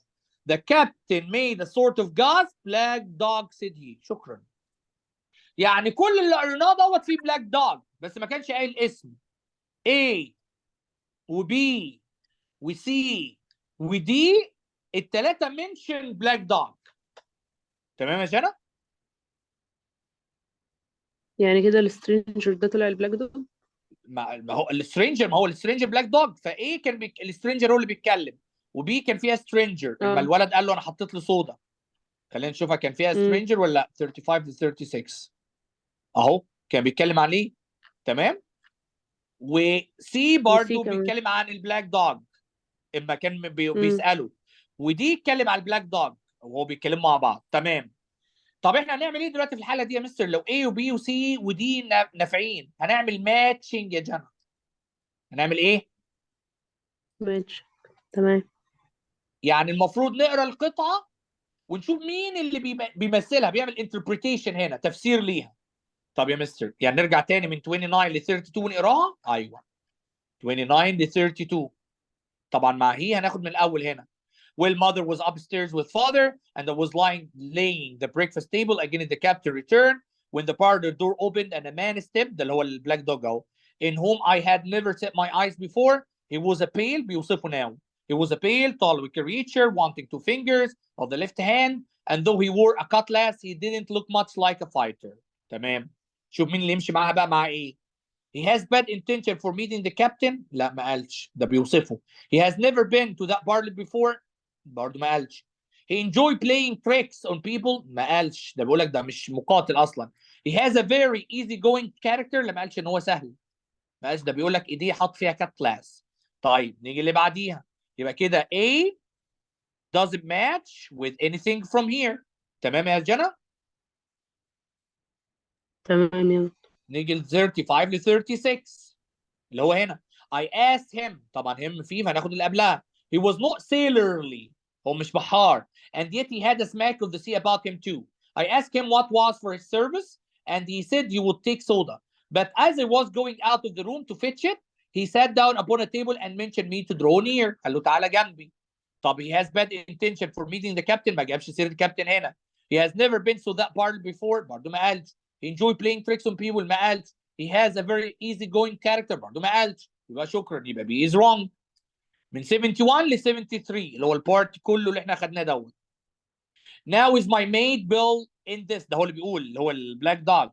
The captain made a sort of gasp. Black dog said he. شكرا. يعني كل اللي قريناه دوت فيه black dog بس ما كانش قايل اسم. A و B و C و D الثلاثه منشن black dog. تمام يا جنى؟ يعني كده السترينجر ده طلع البلاك دوج. ما هو السترينجر بلاك دوج. فايه كان السترينجر هو اللي بيتكلم وبي كان فيها سترينجر. اما الولد قال له انا حطيت له صودا. خلينا نشوفها كان فيها سترينجر ولا لا. 35 ل 36 اهو كان بيتكلم عن ايه. تمام. وسي برضه بيتكلم عن البلاك دوج اما كان بيساله. ودي يتكلم عن البلاك دوج وهو بيتكلموا مع بعض. تمام. طب احنا هنعمل ايه دلوقتي في الحاله دي يا مستر؟ لو A وB وC ودي نافعين هنعمل ماتشنج يا جنى. هنعمل ايه؟ ماتش. تمام. يعني المفروض نقرا القطعه ونشوف مين اللي بيمثلها بيعمل انتربريتيشن هنا تفسير ليها. طب يا مستر يعني نرجع تاني من 29 ل 32 ونقراها. ايوه 29 ل 32. طبعا مع هي هناخد من الاول هنا. Well, mother was upstairs with father and I was laying the breakfast table. Again the captain returned when the parlor door opened and a man stepped. اللي هو البلاك دوج اهو. In whom I had never set my eyes before. He was a pale بيوصفه now. He was a pale, tall creature wanting 2 fingers of the left hand, and though he wore a cutlass, he didn't look much like a fighter. تمام. شوف مين اللي يمشي معاها بقى مع ايه. He has bad intention for meeting the captain. لا ما قالش. ده بيوصفه. He has never been to that parlor before. برضه ما قالش. He enjoy playing tricks on people. ما قالش. ده بيقول لك ده مش مقاتل اصلا. He has a very easy going character. لا ما قالش ان هو سهل. ما قالش. ده بيقول لك ايديه حط فيها كات كلاس. طيب نيجي اللي بعديها. يبقى كده A doesn't match with anything from here. تمام يا جنى؟ تمام يلا. نيجي ل 35 ل 36 اللي هو هنا. I asked him. طبعا him فيه فهناخد اللي قبلها. He was not sailorly. هو مش بحار. And yet he had a smack of the sea about him too. I asked him what was for his service and he said he would take soda. But as I was going out of the room to fetch it, he sat down upon a table and mentioned me to draw near. قال له تعالى جنبي. طب he has bad intention for meeting the captain. ما جابش سيرة الكابتن هنا. He has never been to that party before. برضه ما قالش. He enjoy playing tricks on people. ما قالش. He has a very easygoing character. برضه ما قالش. يبقى شكرا. يبقى B is wrong. من 71 ل 73 اللي هو البارت كله اللي احنا خدناه دوت. Now is my maid Bill in this. ده هو اللي بيقول اللي هو البلاك دوج.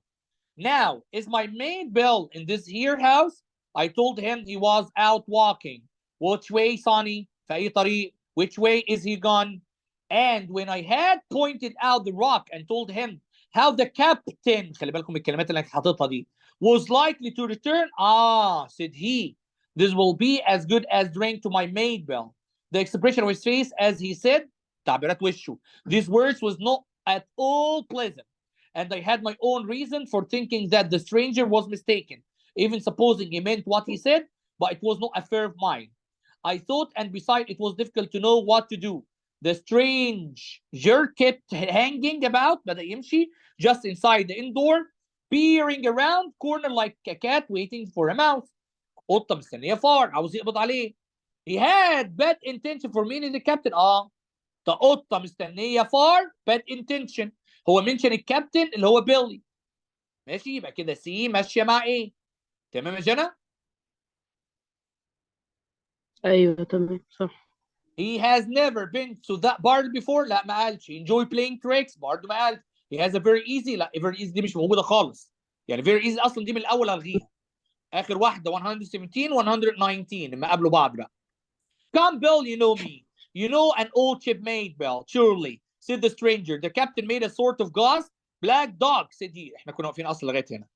Now is my maid Bill in this here house. I told him he was out walking. Which way, Sonny? في أي طريق? Which way is he gone? And when I had pointed out the rock and told him how the captain, خلي بالكم الكلمات اللي انا حاططها دي, was likely to return, said he, this will be as good as drink to my maid Bill. The expression of his face as he said, تعبيرات وشه, these words was not at all pleasant. And I had my own reason for thinking that the stranger was mistaken, even supposing he meant what he said, but it was not a affair of mine. I thought, and besides, it was difficult to know what to do. The stranger kept hanging about, بدأ يمشي, just inside the indoor, peering around corner like a cat waiting for a mouse. قطة مستنية فار, عاوز يقبض عليه. He had bad intention for meeting the captain. ده قطة مستنية فار, bad intention. هو منشن الكابتن اللي هو بيلي. ماشي. يبقى كده سي ماشيه مع ايه. تمام يا جنى؟ ايوه تمام صح. He has never been to that bar before. لا ما قالش. Enjoy playing tricks. برضه ما قالش. He has a very easy. لا very easy دي مش موجوده خالص. يعني very easy اصلا دي من الاول الغيها. اخر واحده 117 119 لما قابلوا بعض بقى. Come Bill, you know me. You know an old shipmate Bill. Surely, said the stranger. The captain made a sort of gasp. Black dog, said he. احنا كنا واقفين اصلا لغايه هنا.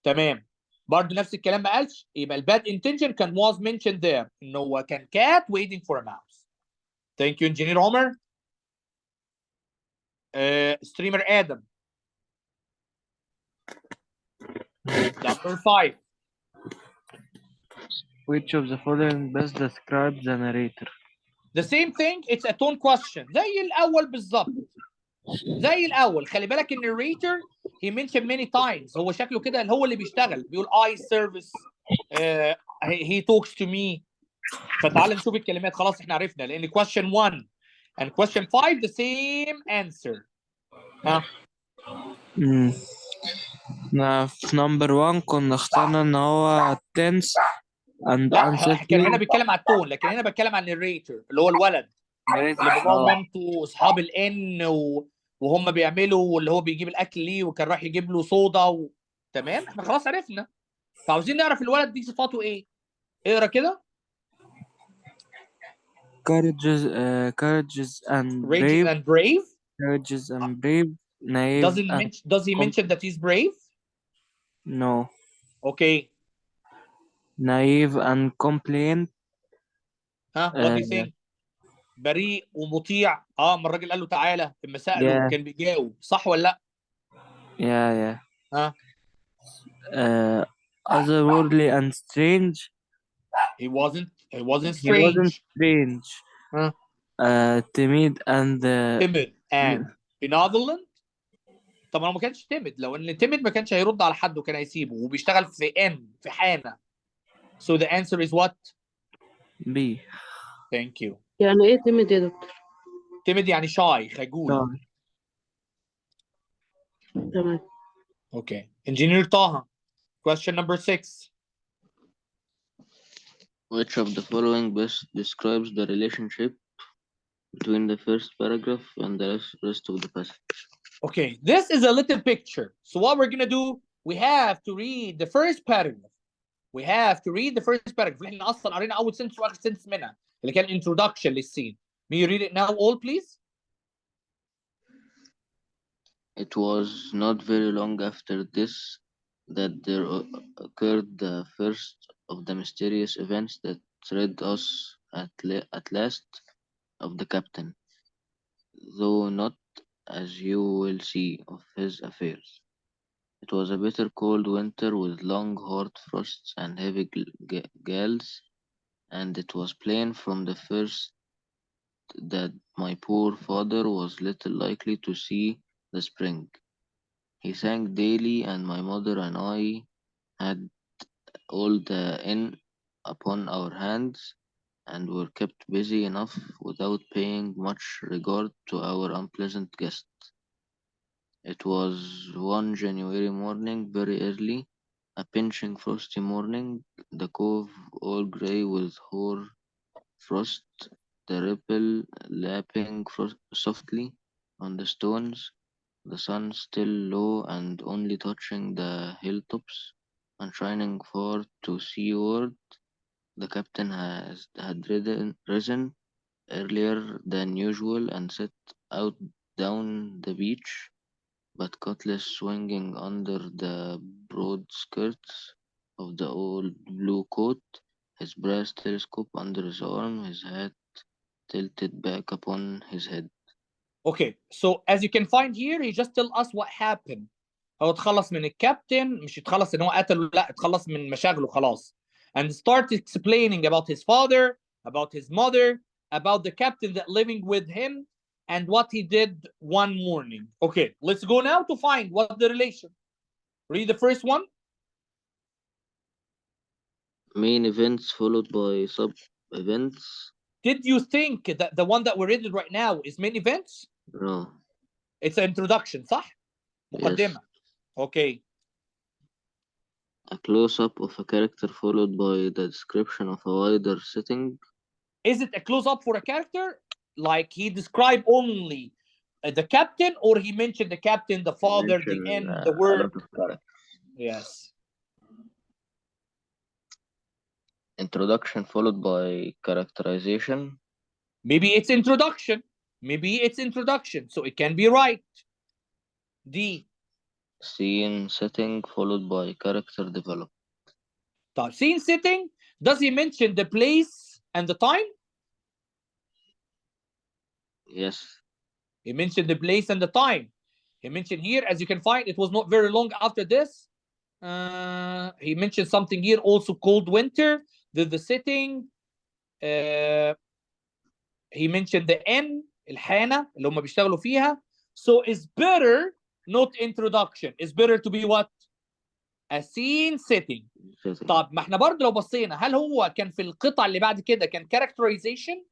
تمام. برضه نفس الكلام ما قالش. يبقى الباد intention كان was mentioned there. انه هو كان cat waiting for a mouse. Thank you engineer عمر. streamer Adam. Number 5. Which of the following best describes the narrator? The same thing, it's a tone question زي الأول بالظبط. زي الأول خلي بالك النريتور he mentioned many times هو شكله كده هو اللي بيشتغل بيقول I service he talks to me. فتعال نشوف الكلمات خلاص احنا عرفنا لأن question 1 and question 5 the same answer. ها في نمبر 1 كنا اخترنا ان هو tense and لا كان هنا uncertain. بيتكلم على التون لكن هنا بتكلم عن النريتور اللي هو الولد اللي باباه ومامته اصحاب الان وهم بيعملوا واللي هو بيجيب الاكل ليه وكان راح يجيب له صودا تمام احنا خلاص عرفنا فعاوزين نعرف الولد دي صفاته ايه. اقرا كده. courageous and Courageous brave. and brave. Courageous and brave. Naive and Does he mention that he's brave? No. Okay. Naive and compliant. What do you think? بريء ومطيع. اما الراجل قال له تعالى اما سأله كان بيجاوب صح ولا لا؟ Yeah. ها otherworldly and strange. He wasn't strange. He wasn't strange. Timid and benevolent. طب لو ما كانش timid لو ان timid ما كانش هيرد على حد وكان هيسيبه وبيشتغل في حانة. So the answer is what? B. Thank you. يعني ايه timid يا دكتور؟ timid يعني shy خجول. تمام. Okay. Engineer Taha. Question number 6. Which of the following best describes the relationship between the first paragraph and the rest of the passage? Okay, this is a little picture. So what we're gonna do, we have to read the first paragraph. We have to read the first paragraph. احنا اصلا قرينا اول سنتس واخر سنتس منها اللي كان introduction للسين. May you read it now all please? It was not very long after this that there occurred the first of the mysterious events that rid us at last of the captain, though not, as you will see, of his affairs. It was a bitter cold winter with long hard frosts and heavy gales, and it was plain from the first that my poor father was little likely to see the spring. He sank daily, and my mother and I had all the inn upon our hands, and were kept busy enough without paying much regard to our unpleasant guest. It was one January morning, very early, a pinching frosty morning, the cove all grey with hoar frost, the ripple lapping softly on the stones, the sun still low and only touching the hilltops, and shining far to seaward. The captain had risen earlier than usual and set out down the beach, but cutlass swinging under the broad skirts of the old blue coat, his brass telescope under his arm, his hat tilted back upon his head. Okay, so as you can find here, he just tell us what happened. هو اتخلص من الكابتن مش اتخلص ان هو قتله لا اتخلص من مشاغله خلاص. And start explaining about his father, about his mother, about the captain that living with him, and what he did one morning. Okay, let's go now to find what the relation. Read the first one. Main events followed by sub-events. Did you think that the one that we're reading right now is main events? No. It's an introduction, صح? مقدمة. Yes. Okay. A close-up of a character followed by the description of a wider setting. Is it a close-up for a character? Like he described only the captain, or he mentioned the captain, the father, the end, the word? Yes. Introduction followed by characterization. Maybe it's introduction. Maybe it's introduction. So it can be right. D. Scene setting followed by character development. Scene setting. Does he mention the place and the time? Yes. He mentioned the place and the time. He mentioned here, as you can find, it was not very long after this. He mentioned something here, also cold winter. did the sitting he mentioned the N الحانة اللي هم بيشتغلوا فيها. So it's better not introduction. It's better to be what? A scene setting. طب ما احنا برضه لو بصينا هل هو كان في القطع اللي بعد كده كان characterization؟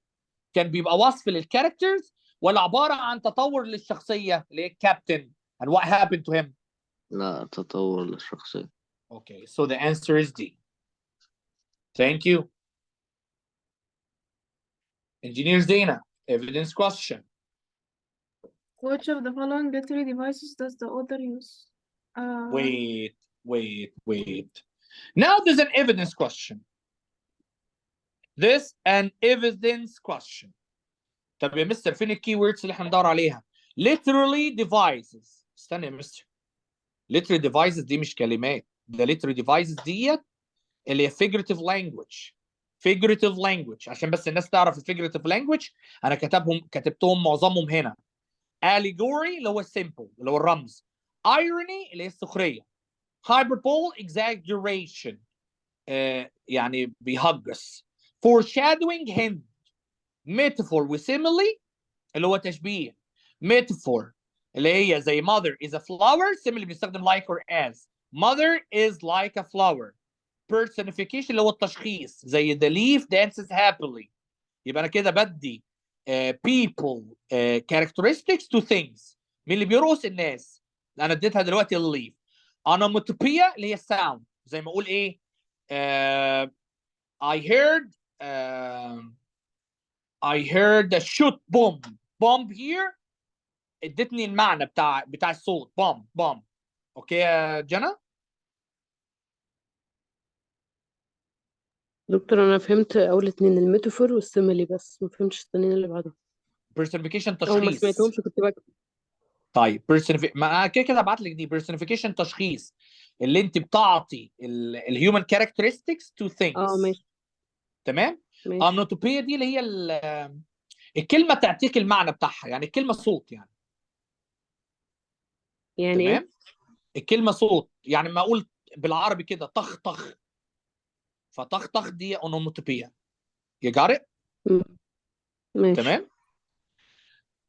كان بيبقى وصف للكاركترز ولا عبارة عن تطور للشخصية اللي هي الكابتن and what happened to him؟ لا، تطور للشخصية. Okay, so the answer is D. Thank you. Engineer Dana, evidence question. Which of the following literary devices does the author use? Wait. Now there's an evidence question. This an evidence question. طب يا مستر فين الكي ووردز اللي احنا بندور عليها؟ Literary devices. استنى يا مستر. Literary devices دي مش كلمات. ده literary devices ديت اللي هي figurative language. Figurative language عشان بس الناس تعرف figurative language انا كتبتهم معظمهم هنا. Allegory اللي هو السيمبل اللي هو الرمز. Irony اللي هي السخرية. Hyperbole exaggeration يعني بيهجس. Foreshadowing hint. Metaphor وsimile اللي هو تشبيه. Metaphor اللي هي زي mother is a flower. Simile بيستخدم like or as. Mother is like a flower. Personification اللي هو التشخيص زي the leaf dances happily. يبقى انا كده بدي people characteristics to things. مين اللي بيرقص؟ الناس. انا اديتها دلوقتي الليف. onomatopoeia اللي هي الساوند زي ما اقول ايه I heard a shoot bomb here. ادتني المعنى بتاع الصوت bomb. اوكي يا جنى؟ دكتور انا فهمت اول اتنين الميتافور والسيميلي بس ما فهمتش التانيين اللي بعدهم personification او ما تشخيص. سمعتهمش كنت بكتب. طيب ما كده ابعت لك دي personification تشخيص اللي انت بتعطي الهيومن characteristics to things. ماشي تمام. ماشي. امنوتوبيا دي اللي هي الكلمه تعطيك المعنى بتاعها يعني الكلمه صوت يعني يعني تمام. الكلمه صوت يعني ما اقول بالعربي كده طخ فطخ دي اونوموتوبيا. You got it؟ ماشي تمام.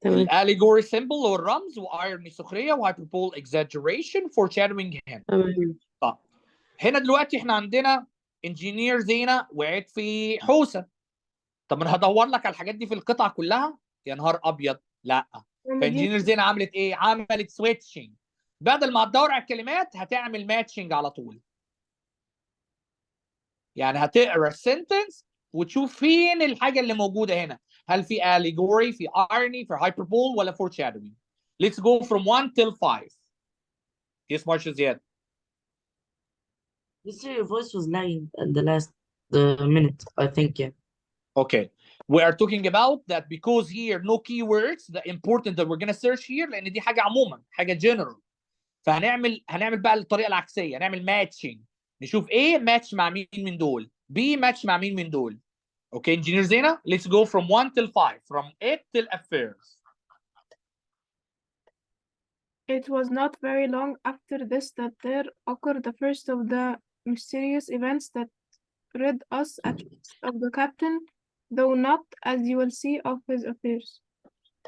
تمام. الاليجوري سيمبل هو الرمز وايروني سخريه وهايبربول اكزاجريشن فورشادوينج هيم. تمام. طب هنا دلوقتي احنا عندنا انجينير زينه وقعت في حوسه. طب انا هدور لك على الحاجات دي في القطعه كلها يا نهار ابيض. لا. فانجينير زينه عملت ايه؟ عملت سويتشنج. بدل ما تدور على الكلمات هتعمل ماتشنج على طول. يعني هتقرا السنتنس وتشوف فين الحاجه اللي موجوده هنا. هل في allegory في irony في hyperbole ولا foreshadowing. Let's go from 1 till 5. Yes, Marcia Ziad. Your voice was lagging at the last minute, I think, yeah. Okay. We are talking about that because here no keywords the important that we're gonna search here لان دي حاجه عموما حاجه general. هنعمل بقى الطريقه العكسيه نعمل ماتشنج. نشوف A ماتش مع مين من دول B ماتش مع مين من دول. Okay, engineer Zena, let's go from 1 till 5, from it till affairs. It was not very long after this that there occurred the first of the mysterious events that rid us at least of the captain, though not, as you will see, of his affairs.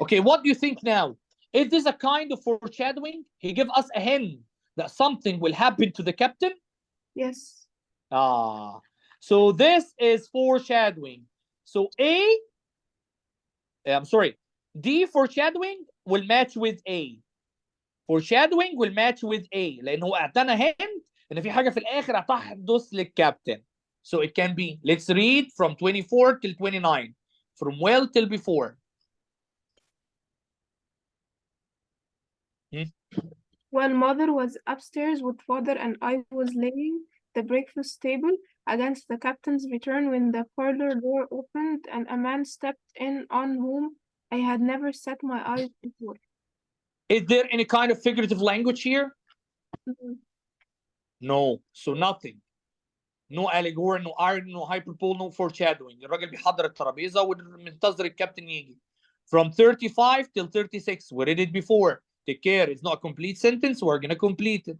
Okay, what do you think now? Is this a kind of foreshadowing? He gave us a hint that something will happen to the captain? Yes. So this is foreshadowing. So D foreshadowing will match with A. Foreshadowing will match with A لأنه اعطانا hint إن في حاجة في الآخر هتحدث للكابتن. So it can be, let's read from 24 till 29, from well till before. While mother was upstairs with father and I was laying the breakfast table against the captain's return when the parlor door opened and a man stepped in on whom I had never set my eyes before. Is there any kind of figurative language here? No. So nothing. No allegory, no irony, no hyperbole, no foreshadowing. الراجل بيحضر الترابيزة ومنتظر الكابتن يجي. From 35 till 36, we read it before. Take care, it's not a complete sentence, we're gonna complete it.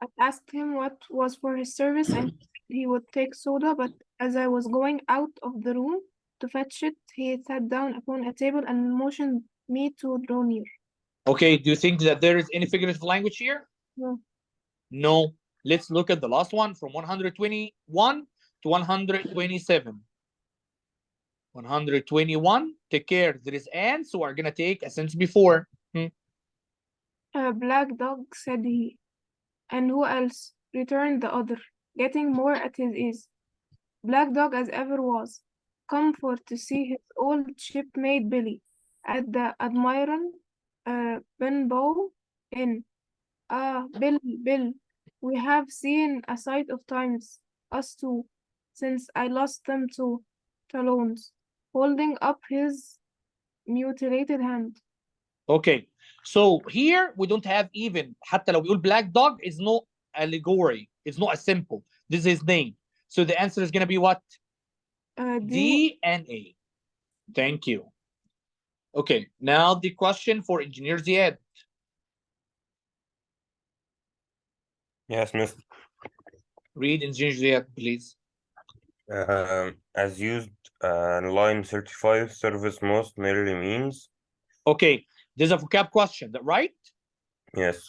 I asked him what was for his service, and he would take soda, but as I was going out of the room to fetch it, he sat down upon a table and motioned me to draw near. Okay, do you think that there is any figurative language here? No. No. Let's look at the last one from 121 to 127. 121, take care, there is and, so we're gonna take a sentence before. A black dog, said he. And who else? Returned the other, getting more at his ease. Black dog as ever was, come for to see his old shipmate Billy at the Admiral Benbow Inn. Ah, Bill, we have seen a sight of times, us two, since I lost them to Talons, holding up his mutilated hand. Okay, so here we don't have even, حتى لو بيقول black dog is no allegory, it's not a simple, this is his name. So the answer is gonna be what? D and A. Thank you. Okay, now the question for Engineer Ziad. Yes, Miss. Read Engineer Ziad, please. As used, line 35, service most merely means. Okay, there's a vocab question, that right? Yes.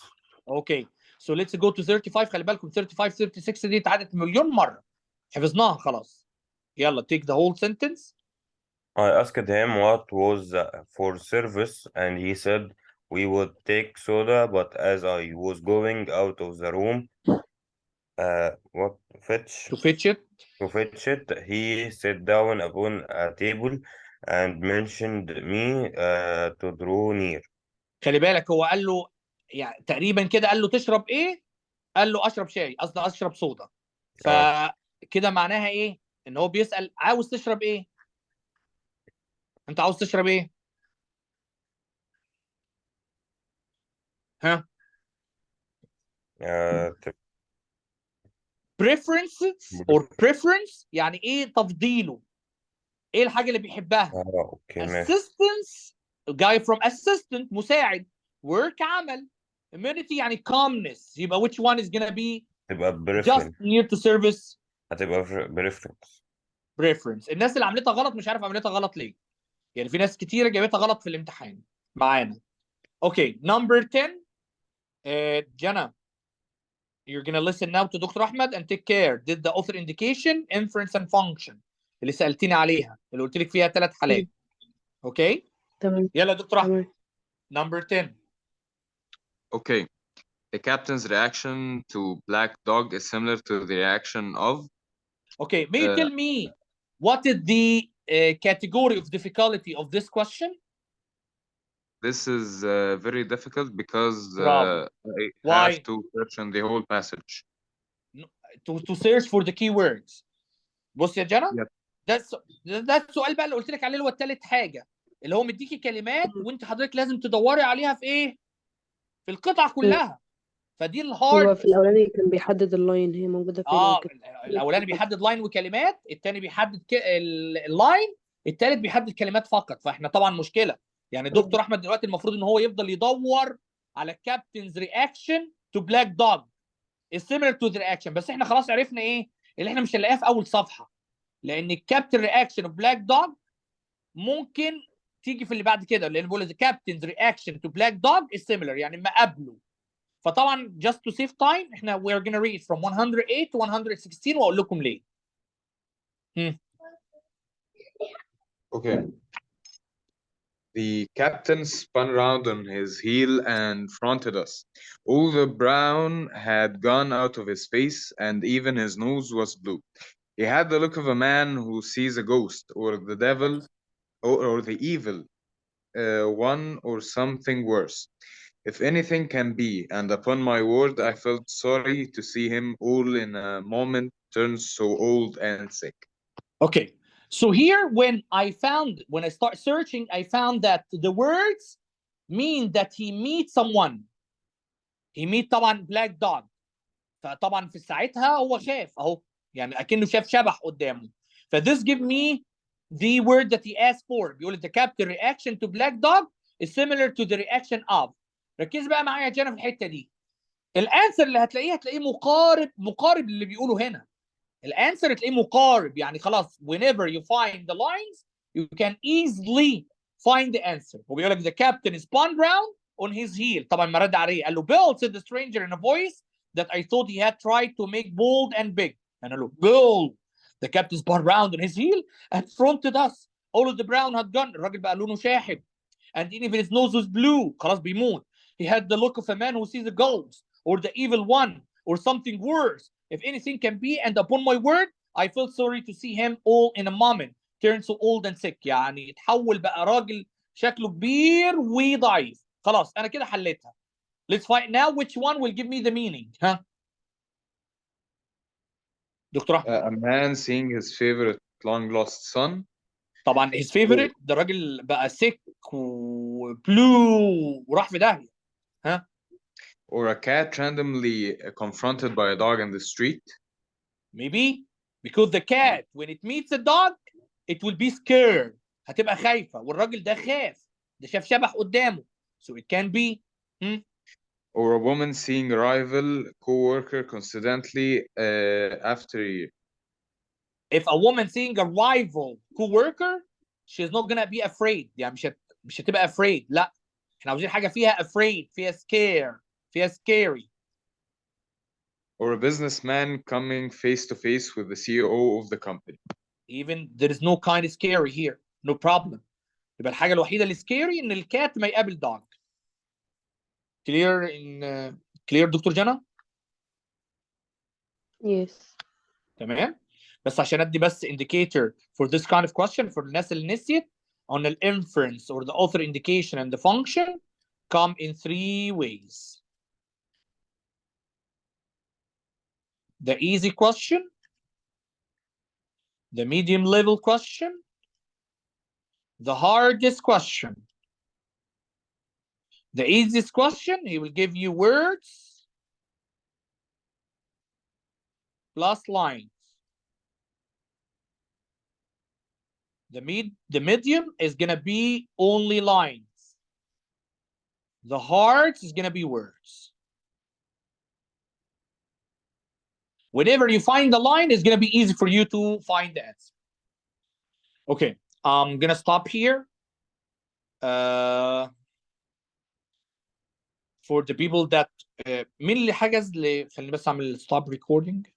Okay, so let's go to 35. خلي بالكم 35 36 دي اتعادت مليون مرة. حفظناها خلاص. يلا, take the whole sentence. I asked him what was for service, and he said we would take soda, but as I was going out of the room, to fetch it, he sat down upon a table and mentioned me to draw near. خلي بالك هو قال له يعني تقريبا كده قال له تشرب ايه؟ قال له اشرب شاي، قصدي اشرب صودا. فكده معناها ايه؟ ان هو بيسأل عاوز تشرب ايه؟ انت عاوز تشرب ايه؟ ها؟ preferences or preference يعني ايه تفضيله؟ ايه الحاجة اللي بيحبها؟ assistance, guy from assistant مساعد. work عمل. immunity يعني calmness. يبقى which one is gonna be just near to service؟ هتبقى preference. الناس اللي عملتها غلط مش عارف عملتها غلط ليه. يعني في ناس كتيرة جابتها غلط في الامتحان معانا. Okay, number 10. Jana, you're gonna listen now to Dr. Ahmed and take care. Did the author indication, inference and function اللي سألتيني عليها اللي قلت لك فيها 3 حالات. Okay? تمام. يلا دكتور أحمد. Number 10. Okay. The captain's reaction to black dog is similar to the reaction of. Okay, may you tell me what is the category of difficulty of this question? This is very difficult because I have to search on the whole passage. To search for the keywords. بص يا جنى. ده السؤال بقى اللي قلت لك عليه اللي هو الثالث حاجه اللي هو مديكي كلمات وانت حضرتك لازم تدوري عليها في ايه؟ في القطعه كلها. فدي الهارد. هو في الاولاني كان بيحدد اللاين هي موجوده فين. الاولاني بيحدد لاين وكلمات، الثاني بيحدد اللاين، الثالث بيحدد كلمات فقط. فاحنا طبعا مشكله. يعني دكتور احمد دلوقتي المفروض ان هو يفضل يدور على كابتنز رياكشن تو بلاك دوج similar to the reaction. بس احنا خلاص عرفنا ايه اللي احنا مش هنلاقيها في اول صفحه، لان الكابتن رياكشن اوف بلاك دوج ممكن تيجي في اللي بعد كده، لان بقول الكابتنز رياكشن تو بلاك دوج is similar يعني ما قبله. فطبعا just to save time احنا we're gonna read from 108 to 116 واقول لكم ليه. Okay. The captain spun around on his heel and fronted us. All the brown had gone out of his face, and even his nose was blue. He had the look of a man who sees a ghost, or the devil, or the evil one, or something worse, if anything can be. And upon my word, I felt sorry to see him all in a moment turn so old and sick. Okay. So here, when I start searching, I found that the words mean that he meets someone. He meet طبعا black dog. فطبعا في ساعتها هو شاف اهو، يعني اكنه شاف شبح قدامه. فthis give me the word that he asked for. بيقول the captain reaction to black dog is similar to the reaction of. ركز بقى معايا يا جانا في الحته دي. الانسر اللي هتلاقيه مقارب للي بيقوله هنا. الانسر هتلاقيه مقارب، يعني خلاص whenever you find the lines you can easily find the answer. وبيقول لك the captain spun round on his heel. طبعا ما رد عليه، قال له Bill, said the stranger in a voice that I thought he had tried to make bold and big. And قال له Bill, the captain spun round on his heel and fronted us. All of the brown had gone. الراجل بقى لونه شاحب. And even his nose was blue. خلاص بيموت. He had the look of a man who sees the ghost or the evil one or something worse, if anything can be. And upon my word, I felt sorry to see him all in a moment turn so old and sick. يعني اتحول بقى راجل شكله كبير وضعيف. خلاص انا كده حليتها. Let's find now which one will give me the meaning. ها دكتور احمد. A man seeing his favorite long lost son. طبعا his favorite ده راجل بقى sick وبلو وراح في داهيه. ها Or a cat randomly confronted by a dog in the street. Maybe because the cat when it meets a dog it will be scared. هتبقى خايفه، والراجل ده خاف، ده شاف شبح قدامه. So it can be. Or a woman seeing a rival co-worker coincidentally after a year. If a woman seeing a rival co-worker, she's not gonna be afraid. يعني مش هتبقى afraid. لا، احنا عاوزين حاجه فيها afraid، فيها scare، فيها scary. Or a businessman coming face to face with the CEO of the company. Even there is no kind of scary here. No problem. يبقى الحاجه الوحيده اللي scary ان الكات ما يقابل dog. Clear in clear دكتور جنى؟ Yes. تمام. بس عشان ادي بس indicator for this kind of question for الناس اللي نسيت، on the inference or the author indication and the function come in 3 ways. The easy question, the medium level question, the hardest question. The easiest question, he will give you words plus lines. The medium is gonna be only lines. The hard is gonna be words. Whenever you find the line, it's gonna be easy for you to find the answer. Okay, I'm gonna stop here. For the people that مين اللي حجز خليني بس اعمل stop recording.